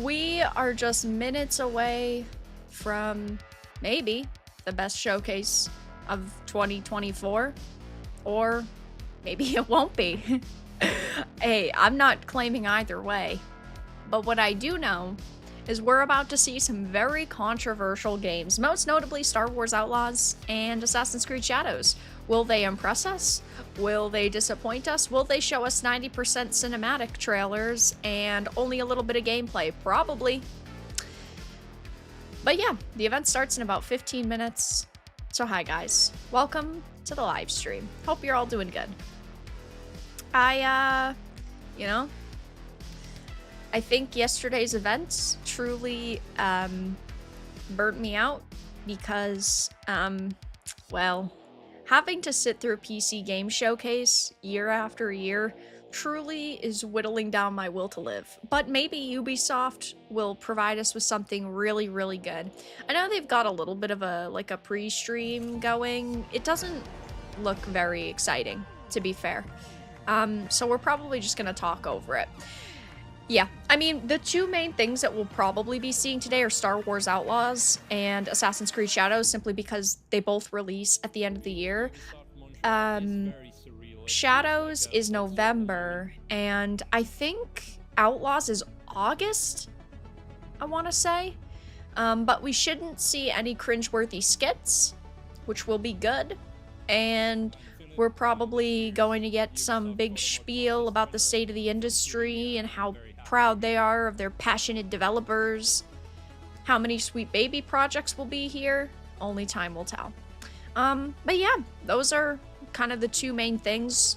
We are just minutes away from maybe the best showcase of 2024, or maybe it won't be. Hey, I'm not claiming either way, but what I do know is we're about to see some very controversial games, most notably Star Wars Outlaws and Assassin's Creed Shadows. Will they impress us? Will they disappoint us? Will they show us 90% cinematic trailers and only a little bit of gameplay? Probably. But yeah, the event starts in about 15 minutes. So hi guys, welcome to the live stream. Hope you're all doing good. I think yesterday's event truly burnt me out because, well, having to sit through a PC game showcase year after year truly is whittling down my will to live. But maybe Ubisoft will provide us with something really, really good. I know they've got a little bit of a pre-stream going. It doesn't look very exciting, to be fair. So we're probably just gonna talk over it. Yeah, I mean, the two main things that we'll probably be seeing today are Star Wars Outlaws and Assassin's Creed Shadows, simply because they both release at the end of the year. Shadows is November, and I think Outlaws is August, I want to say. But we shouldn't see any cringeworthy skits, which will be good. And we're probably going to get some big spiel about the state of the industry and how proud they are of their passionate developers. How many sweet baby projects will be here? Only time will tell. But yeah, those are kind of the two main things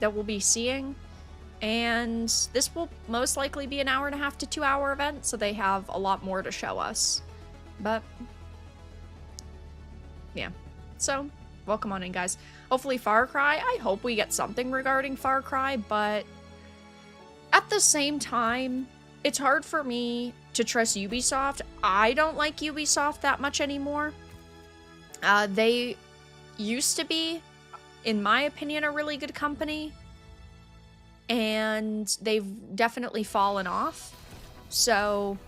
that we'll be seeing. And this will most likely be an 1.5 to 2 hour event, so they have a lot more to show us. But yeah, so welcome on in, guys. Hopefully Far Cry, I hope we get something regarding Far Cry, but at the same time, it's hard for me to trust Ubisoft. I don't like Ubisoft that much anymore. They used to be, in my opinion, a really good company, and they've definitely fallen off. So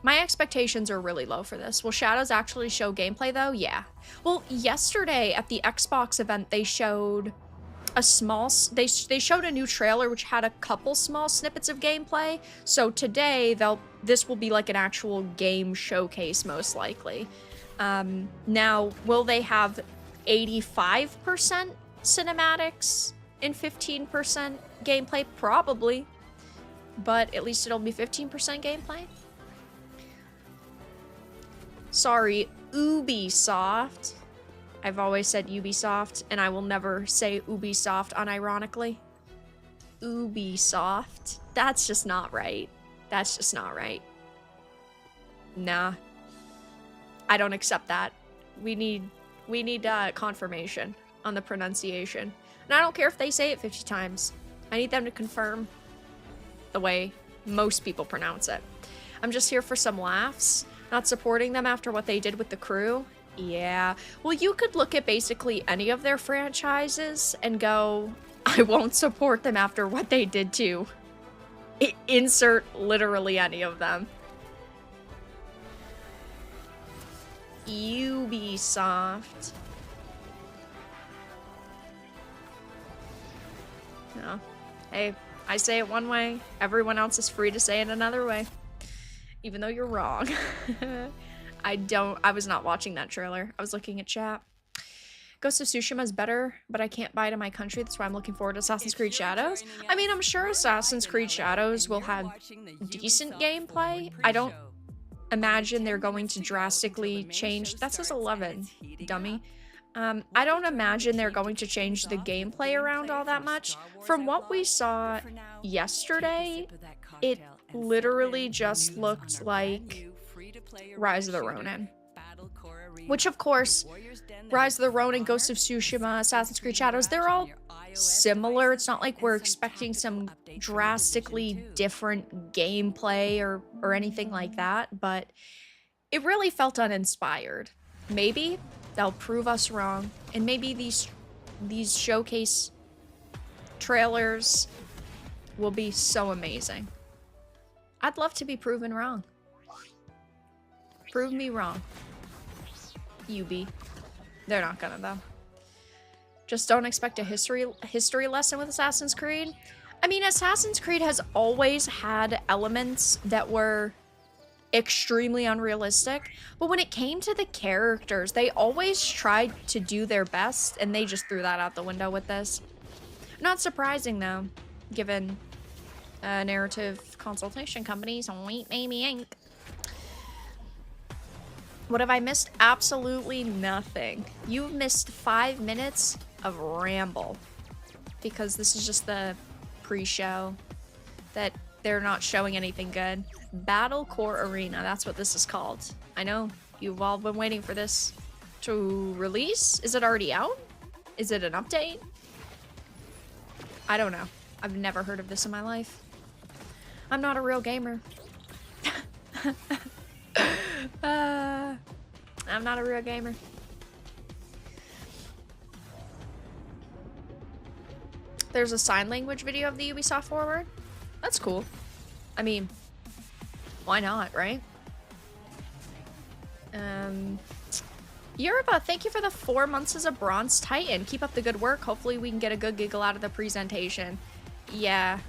my expectations are really low for this. Will Shadows actually show gameplay though? Yeah. Well, yesterday at the Xbox event, they showed a small, they showed a new trailer which had a couple small snippets of gameplay. So today this will be like an actual game showcase most likely. Now, will they have 85% cinematics and 15% gameplay? Probably, but at least it'll be 15% gameplay. Sorry, Ubisoft. I've always said Ubisoft, and I will never say Ubisoft unironically. Ubisoft. That's just not right. That's just not right. Nah. I don't accept that. We need confirmation on the pronunciation. And I don't care if they say it 50 times. I need them to confirm the way most people pronounce it. I'm just here for some laughs. Not supporting them after what they did with the Crew. Yeah. Well, you could look at basically any of their franchises and go, I won't support them after what they did to insert literally any of them. Ubisoft. No. Hey, I say it one way, everyone else is free to say it another way. Even though you're wrong. I was not watching that trailer. I was looking at chat. Ghost of Tsushima is better, but I can't buy it in my country. That's why I'm looking forward to Assassin's Creed Shadows. I mean, I'm sure Assassin's Creed Shadows will have decent gameplay. imagine they're going to drastically change. That says 11, dummy. I don't imagine they're going to change the gameplay around all that much. From what we saw yesterday, it literally just looked like Rise of the Ronin. Which, of course, Rise of the Ronin, Ghost of Tsushima, Assassin's Creed Shadows, they're all similar. It's not like we're expecting some drastically different gameplay or anything like that, but it really felt uninspired. Maybe they'll prove us wrong, and maybe these showcase trailers will be so amazing. I'd love to be proven wrong. Prove me wrong. Ubi. They're not gonna, though. Just don't expect a history lesson with Assassin's Creed. I mean, Assassin's Creed has always had elements that were extremely unrealistic, but when it came to the characters, they always tried to do their best, and they just threw that out the window with this. Not surprising, though, given a narrative consultation company, so maybe ain't. What have I missed? Absolutely nothing. You've missed 5 minutes of ramble, because this is just the pre-show that they're not showing anything good. Battle Core Arena, that's what this is called. I know, you've all been waiting for this to release. Is it already out? Is it an update? I don't know. I've never heard of this in my life. I'm not a real gamer. I'm not a real gamer. There's a sign language video of the Ubisoft forward. That's cool. I mean, why not, right? Yoruba, thank you for the 4 months as a Bronze Titan. Keep up the good work. Hopefully we can get a good giggle out of the presentation. Yeah.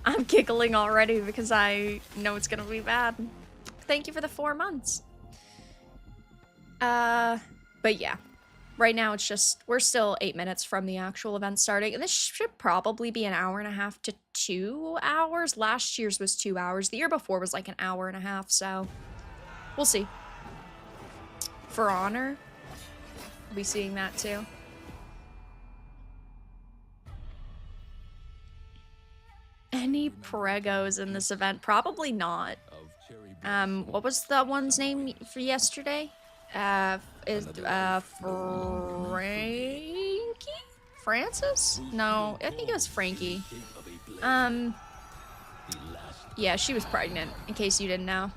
I'm giggling already because I know it's gonna be bad. Thank you for the 4 months. But yeah. Right now it's just, we're still 8 minutes from the actual event starting, and this should probably be an hour and a half to 2 hours. Last year's was 2 hours. The year before was like an hour and a half, so we'll see. For Honor, we'll be seeing that too. Any pregos in this event? Probably not. What was the one's name for yesterday? Frankie? Francis? No, I think it was Frankie. Yeah, she was pregnant, in case you didn't know.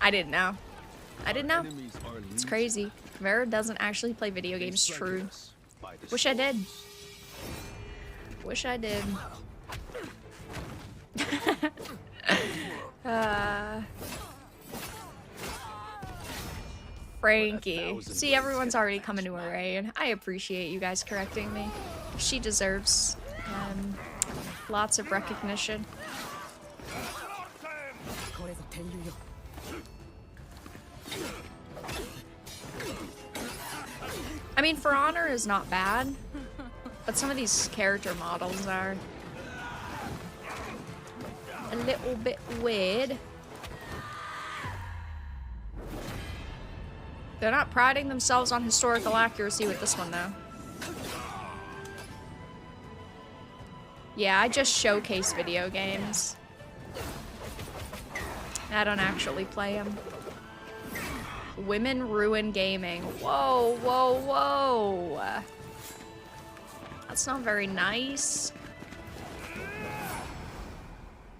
I didn't know. I didn't know. It's crazy. Vera doesn't actually play video games, true. Wish I did. Wish I did. Frankie. See, everyone's already coming to her aid. I appreciate you guys correcting me. She deserves lots of recognition. I mean, For Honor is not bad, but some of these character models are a little bit weird. They're not priding themselves on historical accuracy with this one, though. Yeah, I just showcase video games. I don't actually play them. Women ruin gaming. Whoa, whoa, whoa. That's not very nice.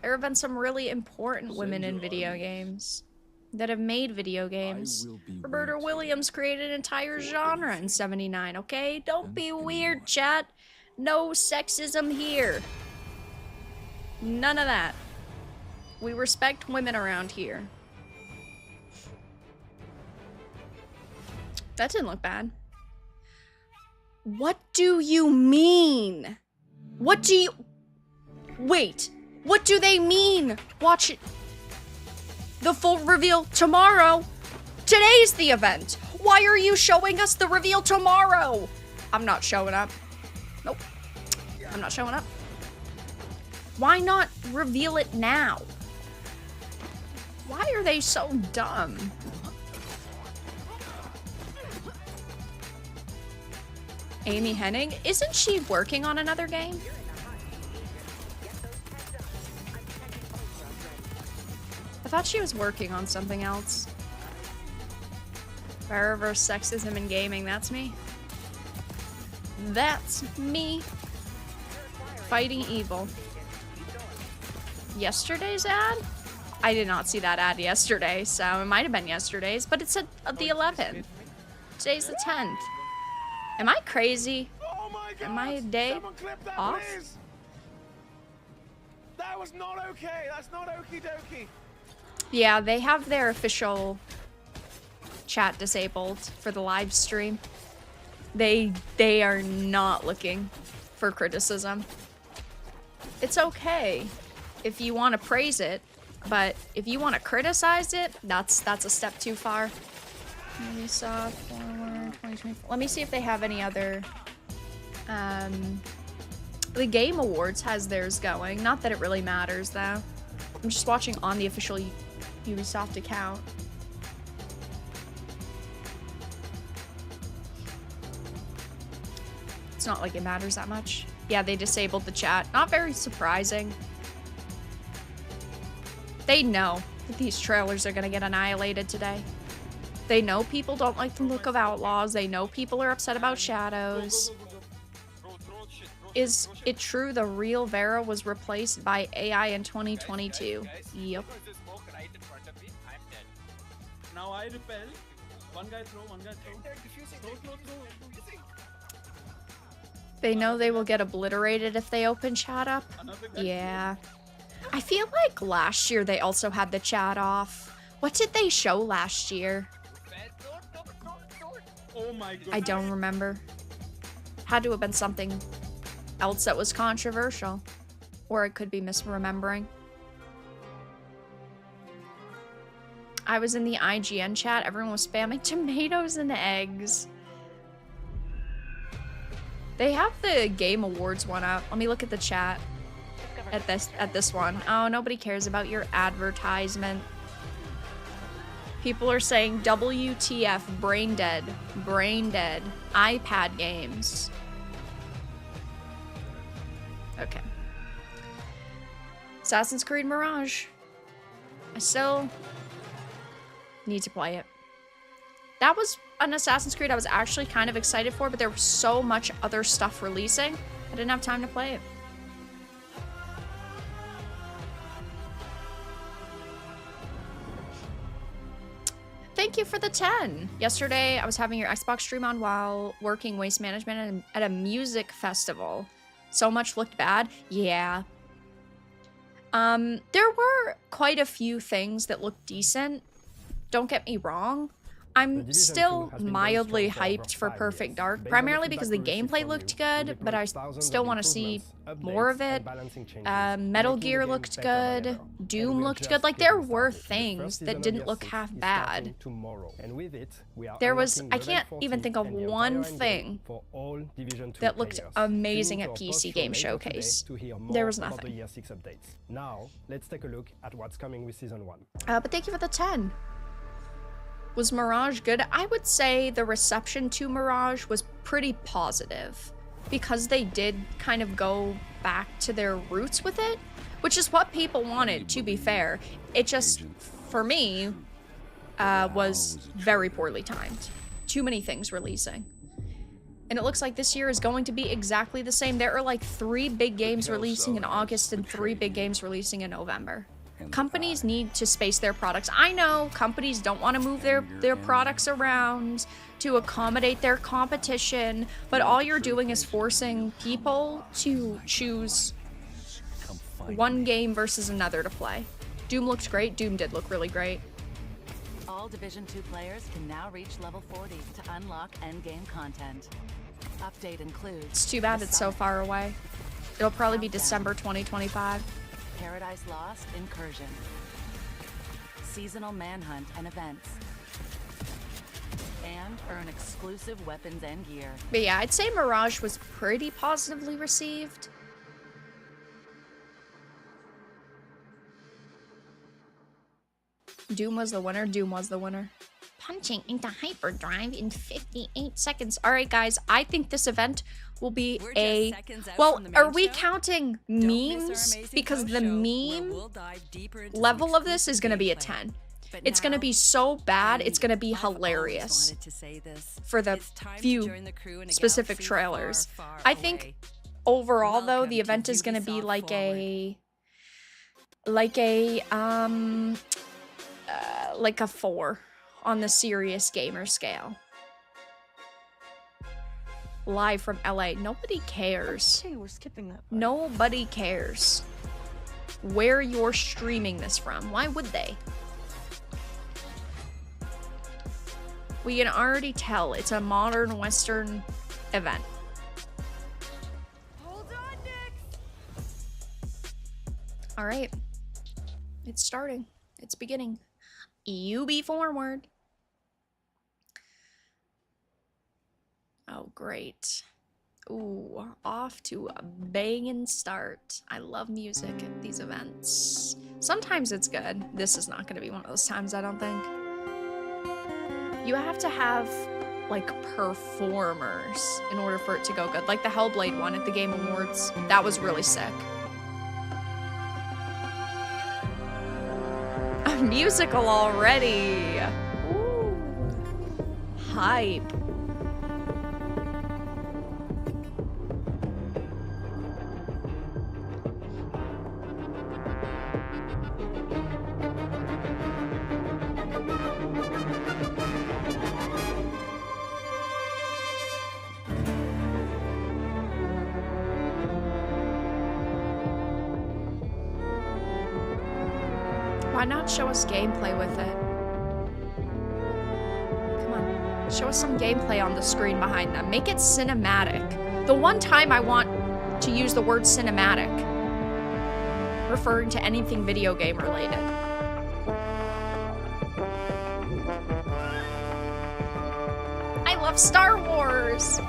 There have been some really important women in video games that have made video games. Roberta Williams created an entire genre in '79, okay? Don't be weird, chat. No sexism here. None of that. We respect women around here. That didn't look bad. What do you mean? What do you... Wait. What do they mean? Watch it. The full reveal tomorrow. Today's the event. Why are you showing us the reveal tomorrow? I'm not showing up. Nope. I'm not showing up. Why not reveal it now? are they so dumb? Amy Hennig? Isn't she working on another game? I thought she was working on something else. Reverse sexism in gaming, that's me. That's me. Fighting evil. Yesterday's ad? I did not see that ad yesterday, so it might have been yesterday's, but it said the 11th. Today's the 10th. Am I crazy? Oh my God. Am I a day off? Please. That was not okay. That's not okie dokie. Yeah, they have their official chat disabled for the live stream. They are not looking for criticism. It's okay if you want to praise it, but if you want to criticize it, that's a step too far. Ubisoft Forward 2024. Let me see if they have any other. The Game Awards has theirs going. Not that it really matters though. I'm just watching on the official Ubisoft account. It's not like it matters that much. Yeah, they disabled the chat. Not very surprising. They know that these trailers are gonna get annihilated today. They know people don't like the look of Outlaws. They know people are upset about Shadows. Is it true the real Vera was replaced by AI in 2022? Yep. Now I repel. One guy throw, one guy throw. They know they will get obliterated if they open chat up. Yeah. I feel like last year they also had the chat off. What did they show last year? Oh my God. I don't remember. Had to have been something else that was controversial. Or I could be misremembering. I was in the IGN chat. Everyone was spamming tomatoes and eggs. They have the Game Awards one up. Let me look at the chat at this one. Oh, nobody cares about your advertisement. People are saying WTF, brain dead, iPad games. Okay. Assassin's Creed Mirage. I still need to play it. That was an Assassin's Creed I was actually kind of excited for, but there was so much other stuff releasing, I didn't have time to play it. Thank you for the 10. Yesterday, I was having your Xbox stream on while working waste management at a music festival. So much looked bad. Yeah. There were quite a few things that looked decent. Don't get me wrong. I'm still mildly hyped for Perfect Dark, primarily because the gameplay looked good, but I still want to see more of it. Metal Gear looked good. Doom looked good. Like, there were things that didn't look half bad. There was, I can't even think of one thing that looked amazing at PC Game Showcase. There was nothing. Now, let's take a look at what's coming with Season 1. But thank you for the 10. Was Mirage good? I would say the reception to Mirage was pretty positive because they did kind of go back to their roots with it, which is what people wanted, to be fair. It just, for me, was very poorly timed. Too many things releasing. And it looks like this year is going to be exactly the same. There are like 3 big games releasing in August and 3 big games releasing in November. Companies need to space their products. I know companies don't want to move their products around to accommodate their competition, but all you're doing is forcing people to choose one game versus another to play. Doom looked great. Doom did look really great. All Division 2 players can now reach level 40 to unlock endgame content. Update includes... It's too bad it's so far away. It'll probably be December 2025. Paradise Lost Incursion, seasonal manhunt and events, and earn exclusive weapons and gear. But yeah, I'd say Mirage was pretty positively received. Doom was the winner. Doom was the winner. Punching into hyperdrive in 58 seconds. All right, guys. I think this event will be a... Well, are we counting memes? Because the meme level of this is going to be a 10. It's going to be so bad, it's going to be hilarious for the few specific trailers. I think overall, though, the event is going to be like a 4 on the serious gamer scale. Live from LA. Nobody cares. Okay, we're skipping that part. Nobody cares where you're streaming this from. Why would they? We can already tell it's a modern Western event. Hold on, Nix. All right. It's starting. It's beginning. UB forward. Oh, great. Ooh, off to a banging start. I love music at these events. Sometimes it's good. This is not going to be one of those times, I don't think. You have to have, like, performers in order for it to go good. Like the Hellblade one at the Game Awards. That was really sick. A musical already. Ooh. Hype. Why not show us gameplay with it? Come on. Show us some gameplay on the screen behind them. Make it cinematic. The one time I want to use the word cinematic, referring to anything video game related. I love Star Wars!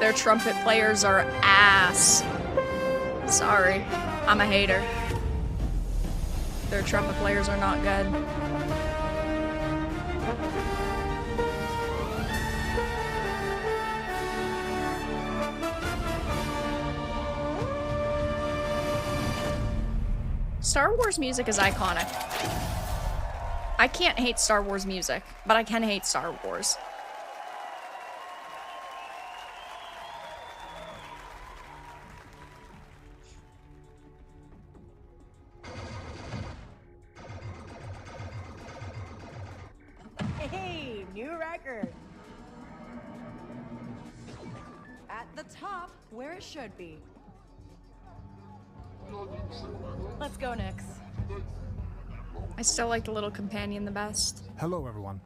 Their trumpet players are ass. Sorry, I'm a hater. Their trumpet players are not good. Star Wars music is iconic. I can't hate Star Wars music, but I can hate Star Wars. Hey, new record. At the top, where it should be. Let's go, Nix. I still like the little companion the best. Hello everyone,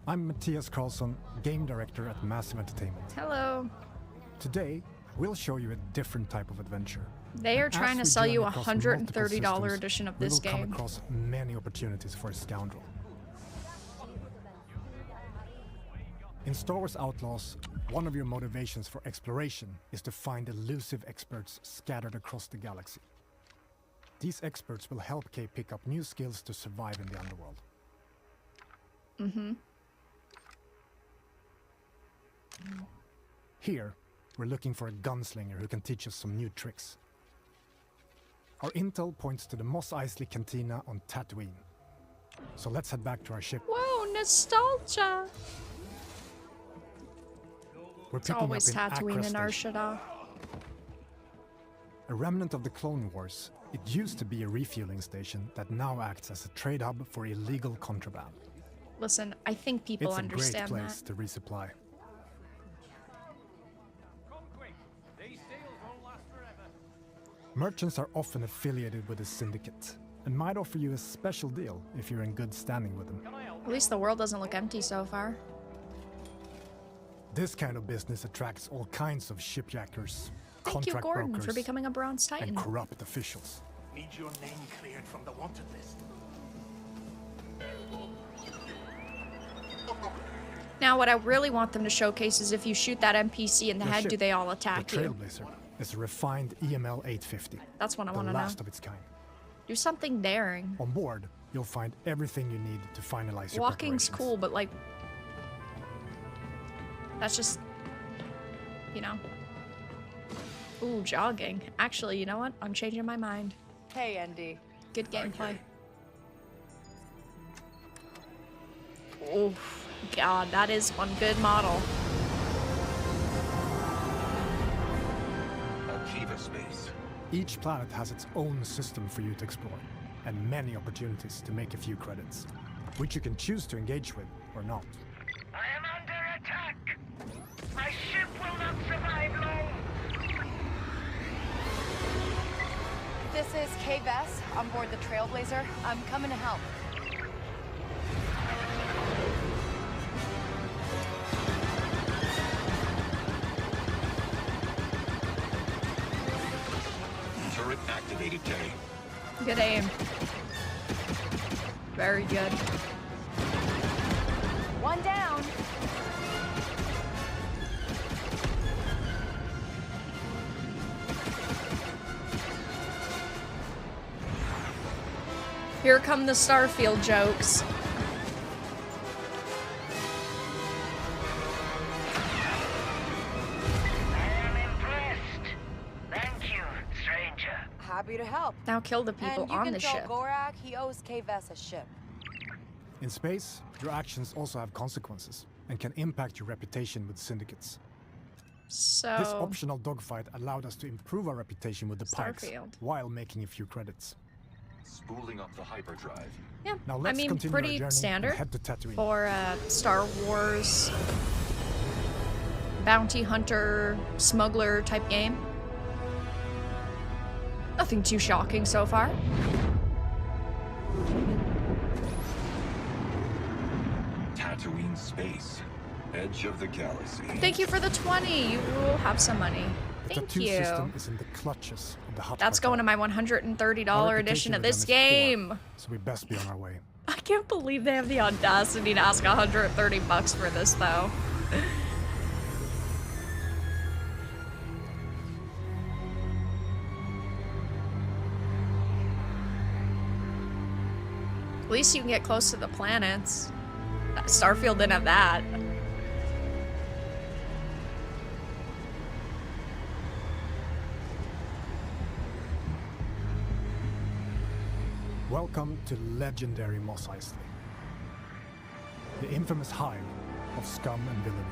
I'm Matthias Karlsson, Game Director at Massive Entertainment. Hello. Today, we'll show you a different type of adventure. They are And trying to as we sell you journey a across $130 multiple systems, edition of we this will come game. across many opportunities for a scoundrel. In Star Wars Outlaws, one of your motivations for exploration is to find elusive experts scattered across the galaxy. These experts will help Kay pick up new skills to survive in the underworld. Here, we're looking for a gunslinger who can teach us some new tricks. Our intel points to the Mos Eisley Cantina on Tatooine. So let's head back to our ship. Whoa, nostalgia! We're It's picking always up in Tatooine Accra and Station, Arshada. a remnant of the Clone Wars. It used to be a refueling station that now acts as a trade hub for illegal contraband. Listen, I think people It's a great understand place that. to resupply. Merchants are often affiliated with a syndicate and might offer you a special deal if you're in good standing with them. At least the world doesn't look empty so far. This kind of business attracts all kinds of shipjackers, Thank you, contract Gordon, brokers, for becoming a Bronze Titan. and corrupt officials. Need your name cleared from the wanted list. Now, what I really want them to showcase is if you shoot that NPC in the Your head, ship, do they all the attack you? Trailblazer, is a refined EML 850, That's what I the want to know. last of its kind. Do something daring. On board, you'll find everything you need to finalize your Walking's preparations. cool, but like, that's just, you know. Ooh, jogging. Actually, you know what? I'm changing my mind. Hey, Andy. Good gameplay. Oh, God, that is one good model. Akiva space. Each planet has its own system for you to explore, and many opportunities to make a few credits, which you can choose to engage with or not. I am under attack! My ship will not survive long! This is K-Vess on board the Trailblazer. I'm coming to help. Turret activated, K. Good aim. Very good. One down. Here come the Starfield jokes. I am impressed. Thank you, stranger. Happy to help. Now kill the people And you on can the tell ship. Gorak he owes K-Vess a ship. In space, your actions also have consequences and can impact your reputation with syndicates. So, This optional dogfight allowed us to improve our reputation with the Pikes Starfield. while making a few credits. Spooling up the hyperdrive. yeah, Now I let's mean, continue pretty our journey standard and head to Tatooine. for a Star Wars bounty hunter, smuggler type game. Nothing too shocking so far. Tatooine space. Edge of the galaxy. Thank you for the 20. You will have some money. The Thank tattoo you. system is in the clutches of the hot That's going to my $130 edition of this game. So we best be on our way. I can't believe they have the audacity to ask $130 for this, though. At least you can get close to the planets. Starfield didn't have that. Welcome to legendary Mos Eisley, the infamous hive of scum and villainy.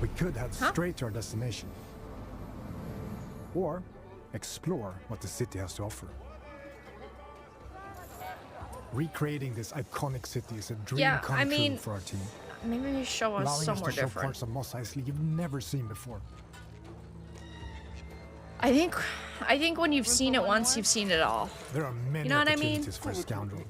We could head straight to our destination, or explore what the city has to offer. Recreating this iconic city is a dream Yeah, come I true mean, for our team, maybe you show us allowing us somewhere to show different. parts of Mos Eisley you've never seen before. I think when you've seen it once, you've seen it all. There are many You know what I mean? opportunities for a scoundrel.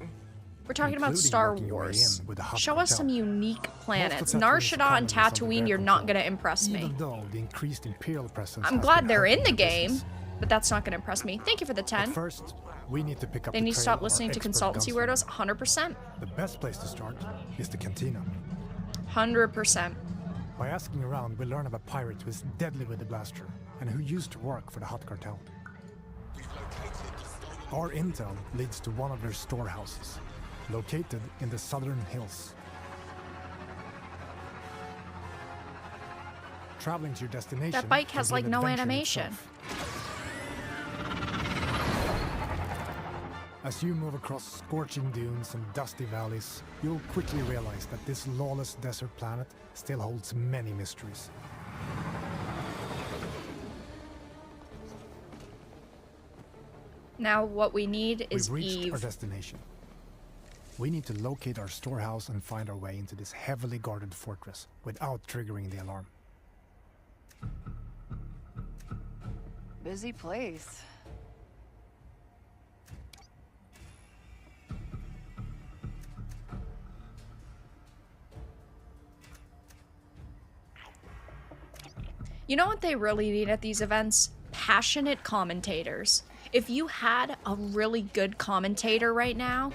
We're talking about including Star working your way Wars. in with the hot Show us cartel. some unique planets. Tatooine's Nar Shaddaa and economy is under Tatooine, their you're not control, gonna impress me. Even though the increased Imperial presence I'm has glad been they're in helping the our game, business. but that's not gonna impress me. Thank you for the 10. But first, we need to pick up They the need to trail stop of our listening to expert consultancy gunslinger. weirdos. 100%. The best place to start is the cantina. 100%. By asking around, we learn of a pirate who is deadly with the blaster and who used to work for the Hut Cartel. Our intel leads to one of their storehouses, located in the southern hills. Traveling to your destination. That bike can has, be like, an no adventure in animation. itself. As you move across scorching dunes and dusty valleys, you'll quickly realize that this lawless desert planet still holds many mysteries. Now what we need is We've reached our Eve. destination. We need to locate our storehouse and find our way into this heavily guarded fortress without triggering the alarm. Busy place. You know what they really need at these events? Passionate commentators. If you had a really good commentator right now,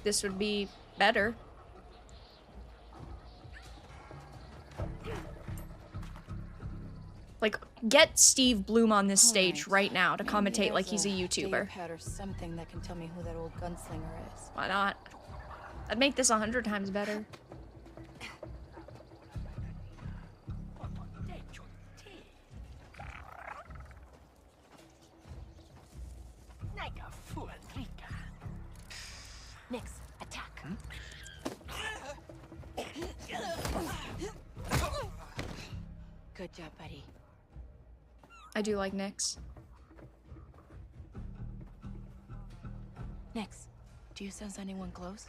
this would be better. Like, get Steve Bloom on this stage right now to commentate like he's a YouTuber. Or something that can tell me who that old gunslinger is. Why not? I'd make this 100 times better. Nix, attack. Good job, buddy. I do like Nyx. Nix, do you sense anyone close?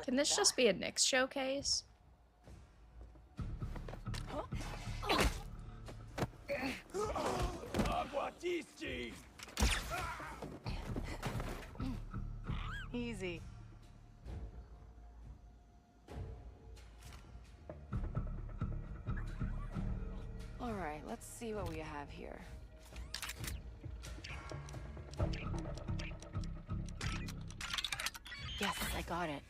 Can this just be a Nyx showcase? Easy. All right, let's see what we have here. Yes, I got it.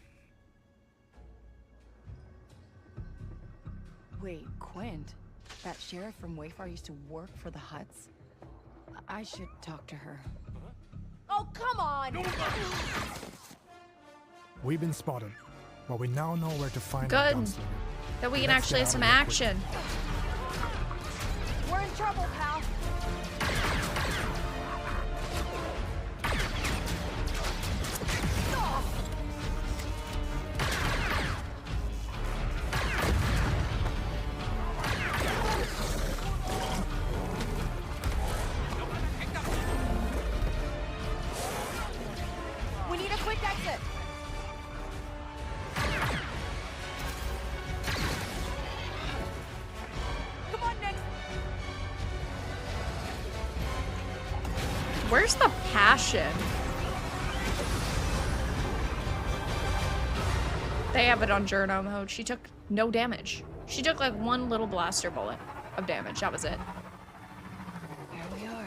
Wait, Quint? That sheriff from Wayfar used to work for the Huts? I should talk to her. Oh, come on! We've been spotted, but we now know where to find Good. our gunslinger. That we can Let's actually get have some out of here action. We're in trouble, pal. We need a quick exit. Come on, Nick. Where's the passion? They have it on journo mode. She took no damage. She took like one little blaster bullet of damage. That was it. Here we are.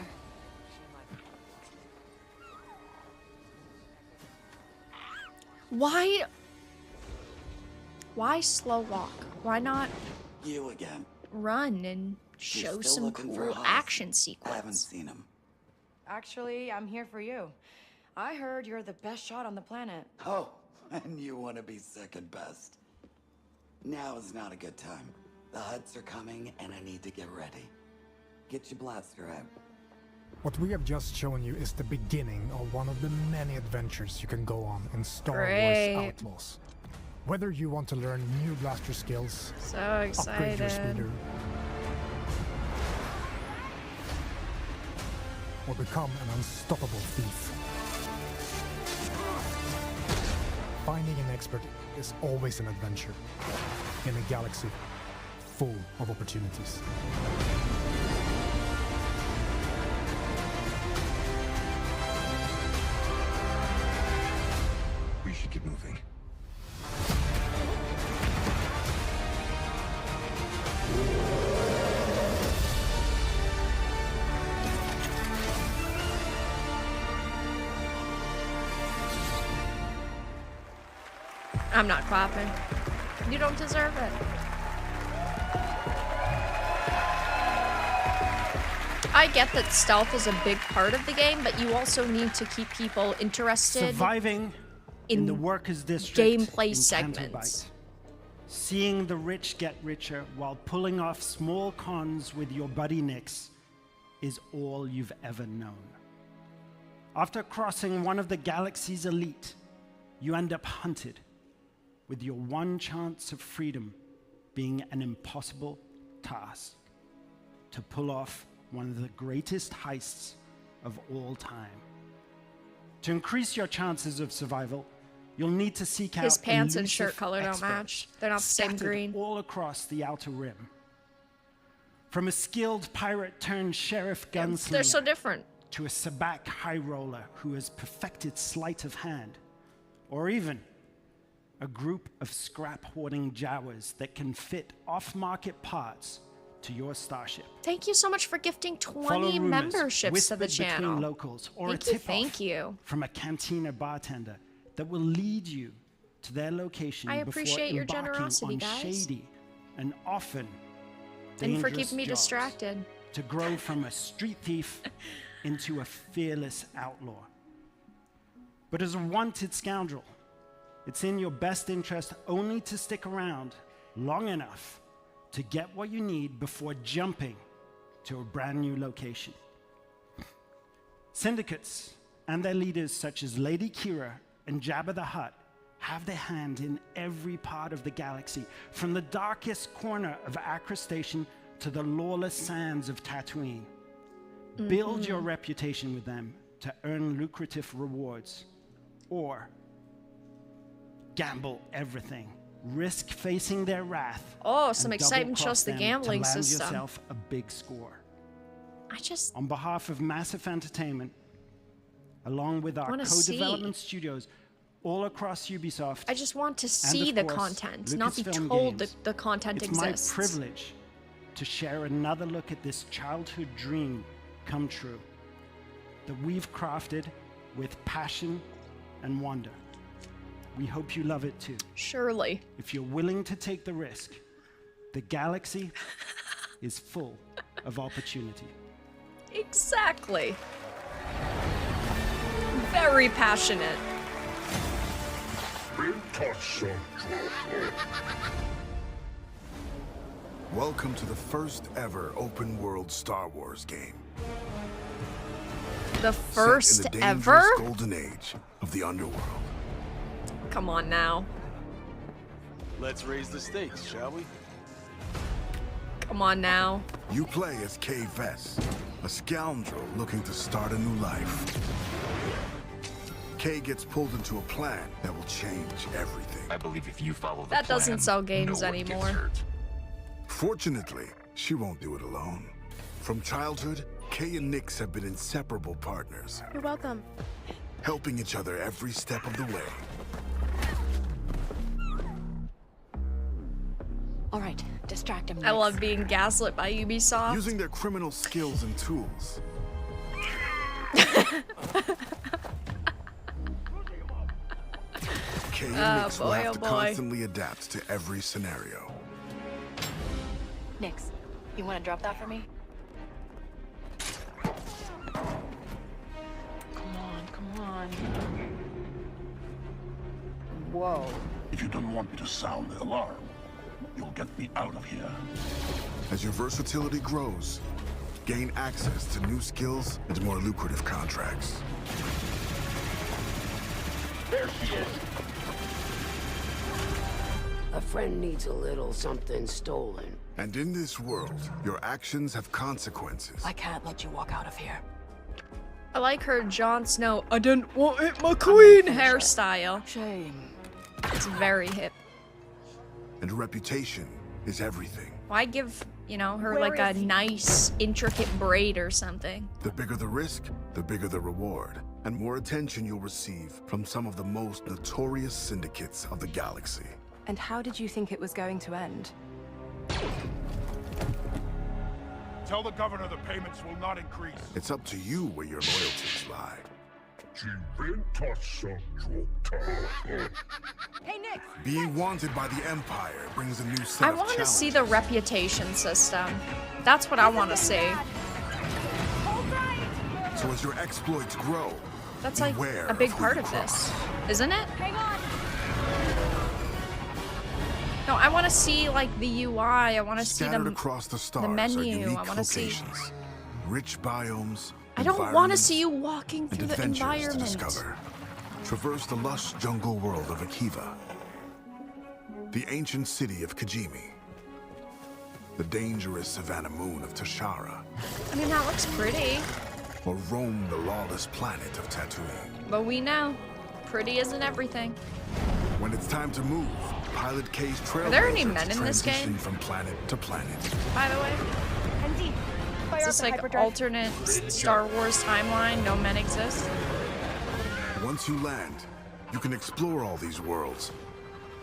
Why slow walk? Why not You again. run and You're show still some looking for cool Haas? action I haven't sequence? seen him. Actually, I'm here for you. I heard you're the best shot on the planet. Oh, and you want to be second best. Now is not a good time. The Huts are coming, and I need to get ready. Get your blaster out. What we have just shown you is the beginning of one of the many adventures you can go on in Star Great. Wars Outlaws. Whether you want to learn new blaster skills, So upgrade your excited. speeder, or become an unstoppable thief. Finding an expert is always an adventure in a galaxy full of opportunities. We should get moving. I'm not clapping. You don't deserve it. I get that stealth is a big part of the game, but you also need to keep people interested Surviving in the workers' district gameplay in segments. Canterbite. Seeing the rich get richer while pulling off small cons with your buddy Nyx is all you've ever known. After crossing one of the galaxy's elite, you end up hunted, with your one chance of freedom being an impossible task: to pull off one of the greatest heists of all time. To increase your chances of survival, you'll need to seek out His pants and elusive shirt color don't experts match. They're not the same scattered green. all across the Outer Rim. From a skilled pirate turned sheriff gunslinger They're so different. to a sabacc high roller who has perfected sleight of hand, or even a group of scrap-hoarding Jawas that can fit off-market parts to your starship. Thank you so much for gifting Follow 20 rumors memberships to the whispered between channel. locals, or Thank a you, tip-off thank you. from a cantina bartender that will lead you to their location I before appreciate your embarking generosity, on guys. shady and often And for dangerous keeping me jobs distracted. to grow from a street thief into a fearless outlaw. But as a wanted scoundrel, it's in your best interest only to stick around long enough to get what you need before jumping to a brand new location. Syndicates and their leaders such as Lady Kira and Jabba the Hutt have their hand in every part of the galaxy, from the darkest corner of Acre Station to the lawless sands of Tatooine. Build your reputation with them to earn lucrative rewards, or gamble everything, risk facing their wrath. Oh, some and excitement double-cross shows the them gambling to land system. yourself a big score. On behalf of Massive Entertainment, along with our wanna co-development studios all across Ubisoft, I just want to and see of the course, content, not be Lucasfilm told Games, that the content it's exists. my privilege to share another look at this childhood dream come true that we've crafted with passion and wonder. We hope you love it too. Surely. If you're willing to take the risk, the galaxy is full of opportunity. Exactly. Very passionate. Welcome to the first ever open world Star Wars game. The first Set in the ever? dangerous golden age of the underworld. Come on now. Let's raise the stakes, shall we? Come on now. You play as Kay Vess, a scoundrel looking to start a new life. Kay gets pulled into a plan that will change everything. I believe if you follow the That doesn't plan, sell games no one gets anymore. hurt. Fortunately, she won't do it alone. From childhood, Kay and Nix have been inseparable partners, You're welcome. helping each other every step of the way. All right, distract him. I love being gaslit by Ubisoft. Using their criminal skills and tools. Kay and Nix will have to constantly adapt to every scenario. Nix, you want to drop that for me? Come on. Whoa. If you don't want me to sound the alarm, you'll get me out of here. As your versatility grows, gain access to new skills and more lucrative contracts. There she is. A friend needs a little something stolen. And in this world, your actions have consequences. I can't let you walk out of here. I like her Jon Snow, I didn't want it my queen hairstyle. Shame. It's very hip. And reputation is everything. Why give, you know, her like a nice, intricate braid or something? The bigger the risk, the bigger the reward, and more attention you'll receive from some of the most notorious syndicates of the galaxy. And how did you think it was going to end? Tell the governor the payments will not increase. It's up to you where your loyalties lie. Hey, Nick! Being wanted by the Empire brings a new set I of want to challenges. see the reputation system. That's what I want to see. So as your exploits grow, That's like beware a big who part you of cross. this, isn't it? Hang on! No, I want to see like the UI. I want to see Scattered the across the stars the menu. are unique I want to see. locations, rich biomes. I don't want to environments, see you walking and through the adventures to environment. discover. Traverse the lush jungle world of Akiva, the ancient city of Kijimi, the dangerous savannah moon of Tashara, I mean, that looks pretty, or roam the lawless planet of Tatooine. but we know pretty isn't everything. When it's time to move, pilot Kay's trailblazer Are there any to men in this transition game? from planet to planet. By the way, is this like alternate Star Wars timeline? No men exist. Once you land, you can explore all these worlds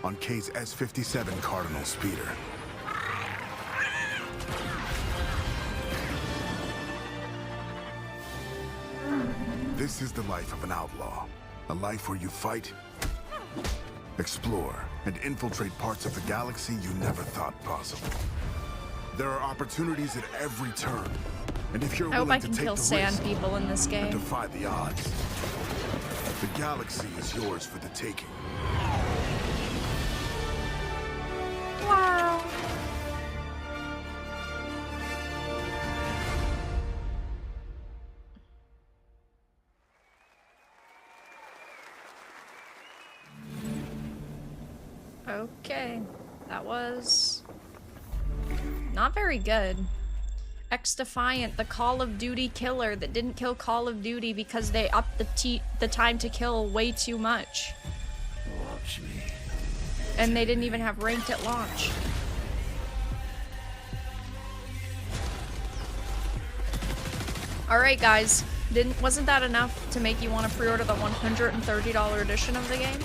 on K's S-57 Cardinal speeder. This is the life of an outlaw. A life where you fight, explore, and infiltrate parts of the galaxy you never thought possible. There are opportunities at every turn. And if you're I hope willing I to can take kill the sand risk people in this and game. defy the odds, the galaxy is yours for the taking. Wow. Okay, that was not very good. XDefiant, the Call of Duty killer that didn't kill Call of Duty because they upped the time to kill way too much. Watch me. And they didn't even have ranked at launch. Alright guys, wasn't that enough to make you want to pre-order the $130 edition of the game?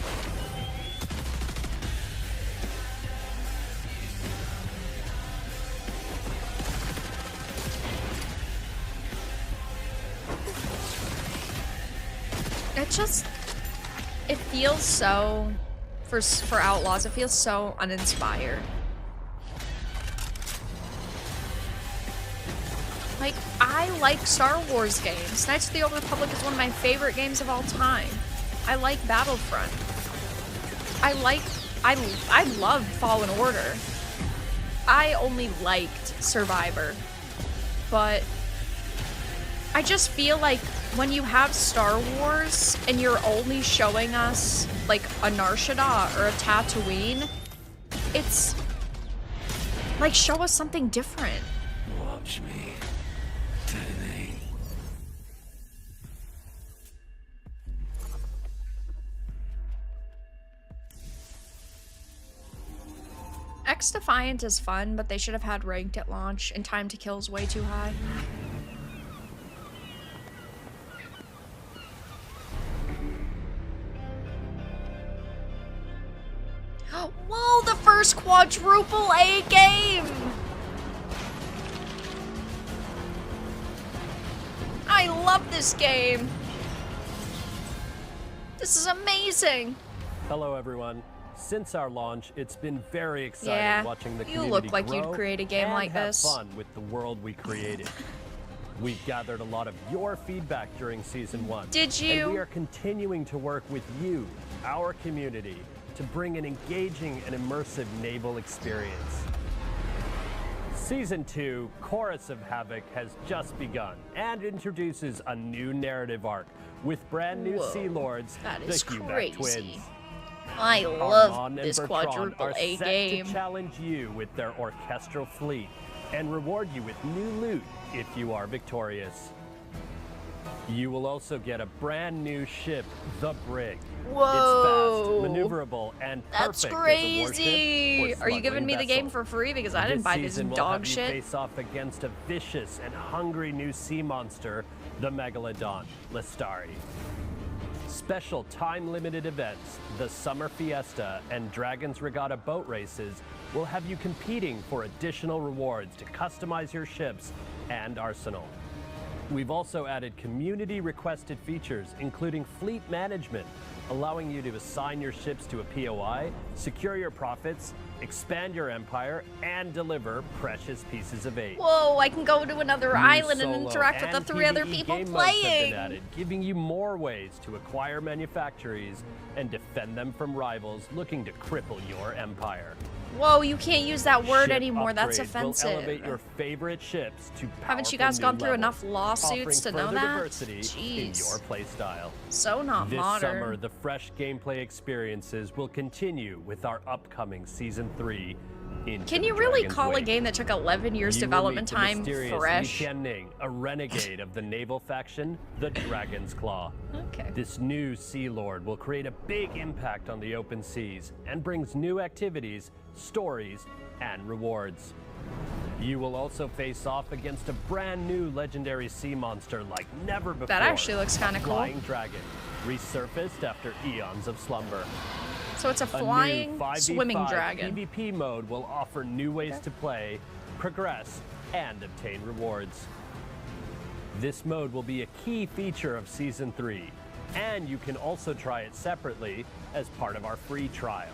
It feels so, for Outlaws, it feels so uninspired. Like, I like Star Wars games. Knights of the Old Republic is one of my favorite games of all time. I like Battlefront. I love Fallen Order. I only liked Survivor. But I just feel like when you have Star Wars and you're only showing us like a Nar Shaddaa or a Tatooine, it's like, show us something different. Watch me. Detonate. XDefiant is fun, but they should have had ranked at launch, and time to kill is way too high. Whoa, the first quadruple A game! I love this game! This is amazing! Hello everyone. Since our launch, it's been very exciting watching the community you look like grow you'd create a game and like have this. fun with the world we created. We've gathered a lot of your feedback during Season 1. Did you? And we are continuing to work with you, our community, to bring an engaging and immersive naval experience. Season 2, Chorus of Havoc, has just begun and introduces a new narrative arc with brand new Sea Lords, that the is Hubac crazy. Twins. I Armand love and this Bertrand quadruple are A set game. to challenge you with their orchestral fleet and reward you with new loot if you are victorious. You will also get a brand new ship, the Brig. Whoa! It's fast, maneuverable, and That's perfect crazy! as a warship or Are you giving me the smuggling game vessel. for free? Because I didn't buy this season will dog have you shit. face off against a vicious and hungry new sea monster, the Megalodon, Lestari. Special time-limited events, the Summer Fiesta and Dragon's Regatta boat races will have you competing for additional rewards to customize your ships and arsenal. We've also added community-requested features, including fleet management, allowing you to assign your ships to a POI, secure your profits, expand your empire, and deliver precious pieces of aid. Whoa, I can go to another New island and solo interact with the and 3 other PvE people game modes have playing. been added, giving you more ways to acquire manufactories and defend them from rivals looking to cripple your empire. Whoa, you can't use that word Ship anymore. That's upgrades offensive. will elevate your favorite ships to Haven't you powerful guys new gone through levels, enough lawsuits to offering know further that? diversity in Jeez. your playstyle. So not This modern. summer, the fresh gameplay experiences will continue with our upcoming Season 3. Can you really call a game that took 11 years development time fresh? Liu Qianning, a renegade of the naval faction, the Dragon's Claw. Okay. This new Sea Lord will create a big impact on the open seas and brings new activities, stories, and rewards. You will also face off against a brand new legendary sea monster like never before. That actually looks kinda a cool. Flying dragon, resurfaced after eons of slumber. So it's a flying swimming dragon. PvP mode will offer new ways to play, progress, and obtain rewards. This mode will be a key feature of Season 3, and you can also try it separately as part of our free trial.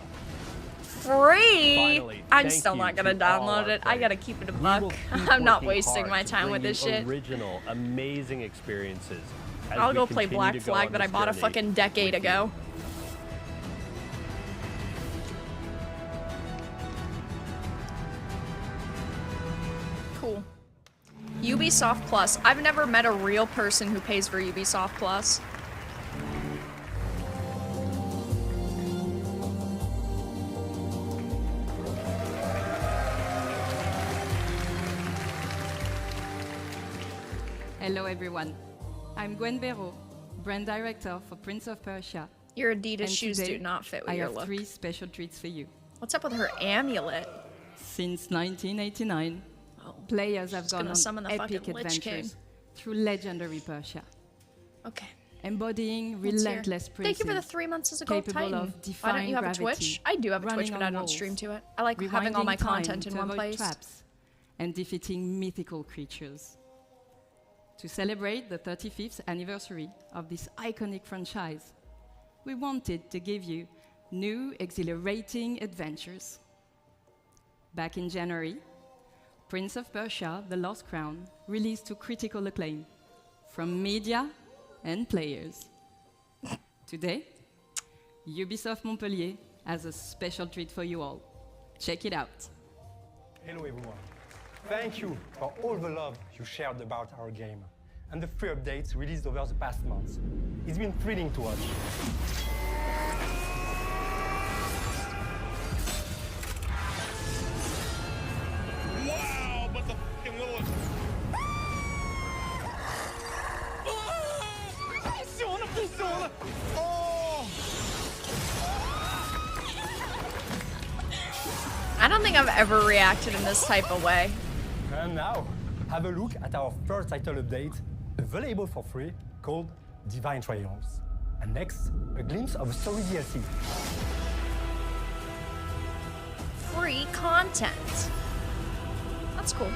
Free? Finally, I'm still not gonna download it. I gotta keep it a buck. I'm not wasting my time with this shit. Original, amazing experiences. I'll go play Black Flag that I bought a fucking decade ago. Cool. Ubisoft Plus. I've never met a real person who pays for Ubisoft Plus. Hello everyone. I'm Gwen Béraud, brand director for Prince of Persia. Your Adidas shoes do not fit with your look. I have 3 special treats for you. What's up with her amulet? Since 1989, players have gone on epic adventures through legendary Persia. Okay. Embodying relentless princes. Thank you for the 3 months as a gold titan. Why don't you have a Twitch? I do have a Twitch, but I don't stream to it. I like having all my content in one place. Traps and defeating mythical creatures. To celebrate the 35th anniversary of this iconic franchise, we wanted to give you new, exhilarating adventures. Back in January, Prince of Persia: The Lost Crown released to critical acclaim from media and players. Today, Ubisoft Montpellier has a special treat for you all. Check it out. Hello everyone. Thank you for all the love you shared about our game and the free updates released over the past months. It's been thrilling to watch. Wow, but the f***ing Lord. I don't think I've ever reacted in this type of way. And now, have a look at our first title update, available for free, called Divine Trials. And next, a glimpse of a story DLC. Free content. That's cool.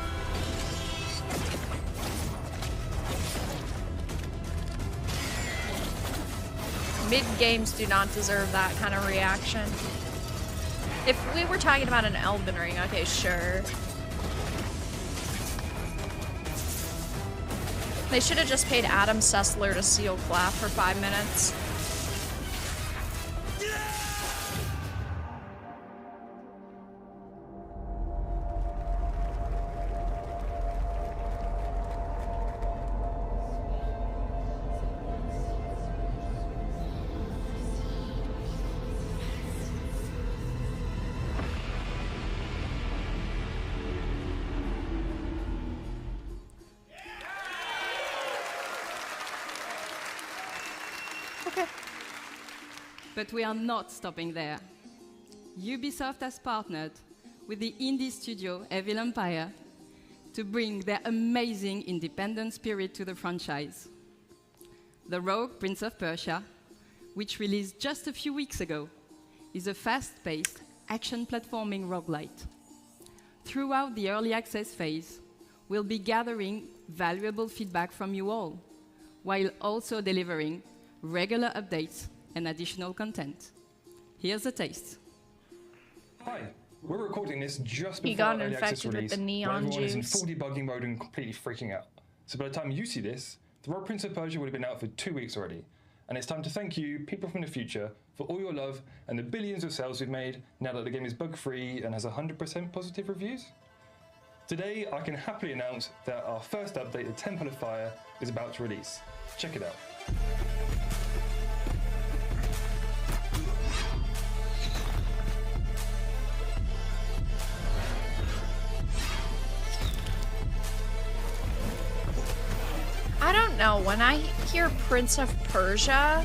Mid-games do not deserve that kind of reaction. If we were talking about an Elden Ring, okay, sure. They should have just paid Adam Sessler to seal clap for 5 minutes. But we are not stopping there. Ubisoft has partnered with the indie studio Evil Empire to bring their amazing independent spirit to the franchise. The Rogue Prince of Persia, which released just a few weeks ago, is a fast-paced action platforming roguelite. Throughout the early access phase, we'll be gathering valuable feedback from you all, while also delivering regular updates and additional content. Here's a taste. Hi, we're recording this just before got early access infected with release, the neon where everyone is in juice. full debugging mode and completely freaking out. So by the time you see this, the Rogue Prince of Persia would have been out for 2 weeks already. And it's time to thank you, people from the future, for all your love and the billions of sales we've made now that the game is bug-free and has 100% positive reviews. Today, I can happily announce that our first update, the Temple of Fire, is about to release. Check it out. I don't know, when I hear Prince of Persia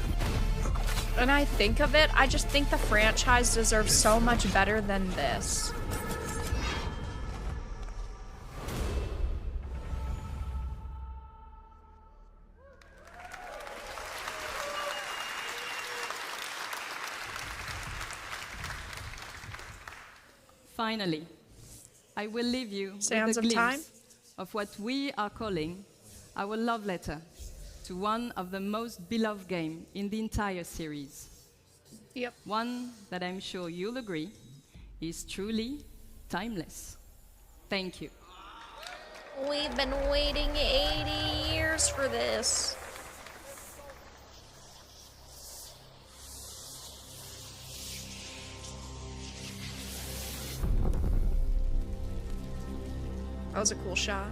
and I think of it, I just think the franchise deserves so much better than this. Finally, I will leave you Sands with a of time? glimpse of what we are calling our love letter to one of the most beloved games in the entire series. Yep. One that I'm sure you'll agree is truly timeless. Thank you. We've been waiting 80 years for this. That was a cool shot.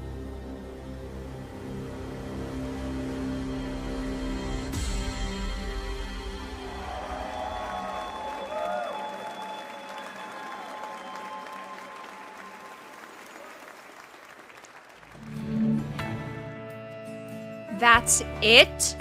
That's it?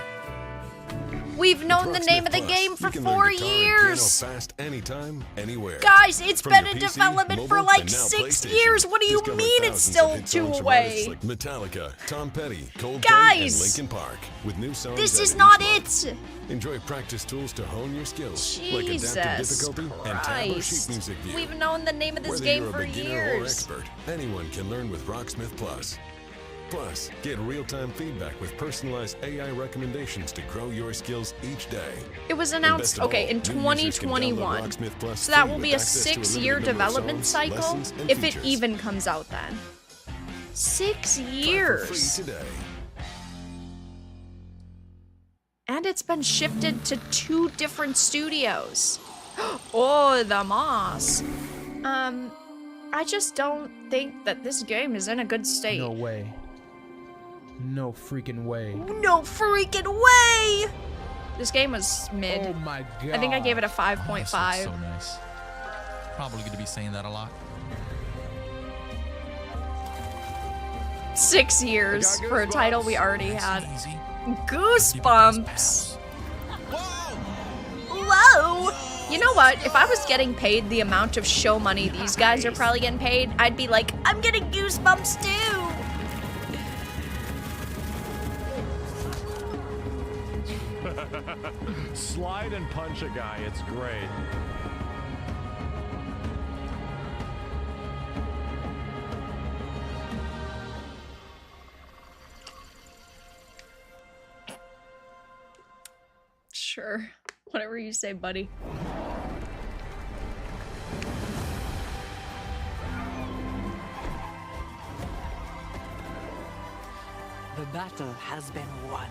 We've known the name of the game for 4 years! Fast anytime, anywhere. Guys, it's From been your in PC, development for mobile, like and now 6 PlayStation. years! What do you Discover mean it's thousands of still hit 2 songs from away? artists like Metallica, Tom Petty, Coldplay, Guys! and Linkin Park. With new songs This added is each not month. it! Enjoy practice tools to hone your skills, like Jesus adaptive difficulty and tab or sheet Christ. music view. We've known the name of this Whether game you're for a beginner or years. expert, anyone can learn with Rocksmith Plus. Plus, get real-time feedback with personalized AI recommendations to grow your skills each day. It was And announced, best of okay, all, in new users can download 2021. Rocksmith Plus So that free will with be a access to a 6-year limited number of development songs, cycle, lessons, and if it features. even comes out then. 6 Try for years. free today. And it's been shifted to 2 different studios. Oh, the moss. I just don't think that this game is in a good state. No way. No freaking way. No freaking way! This game was mid. Oh my god. I think I gave it a 5.5. Honestly, so nice. Probably going to be saying that a lot. 6 years for a title we already had. Goosebumps. Whoa! You know what? If I was getting paid the amount of show money these guys are probably getting paid, I'd be like, I'm getting goosebumps too! Slide and punch a guy, it's great. Sure. Whatever you say, buddy. The battle has been won.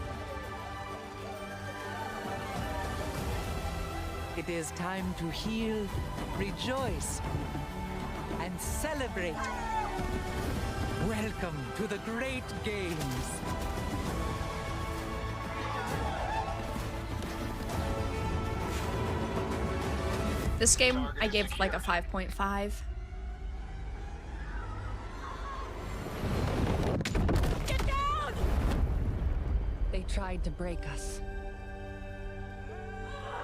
It is time to heal, rejoice, and celebrate. Welcome to the great games. This game, I gave like a 5.5. Get down! They tried to break us.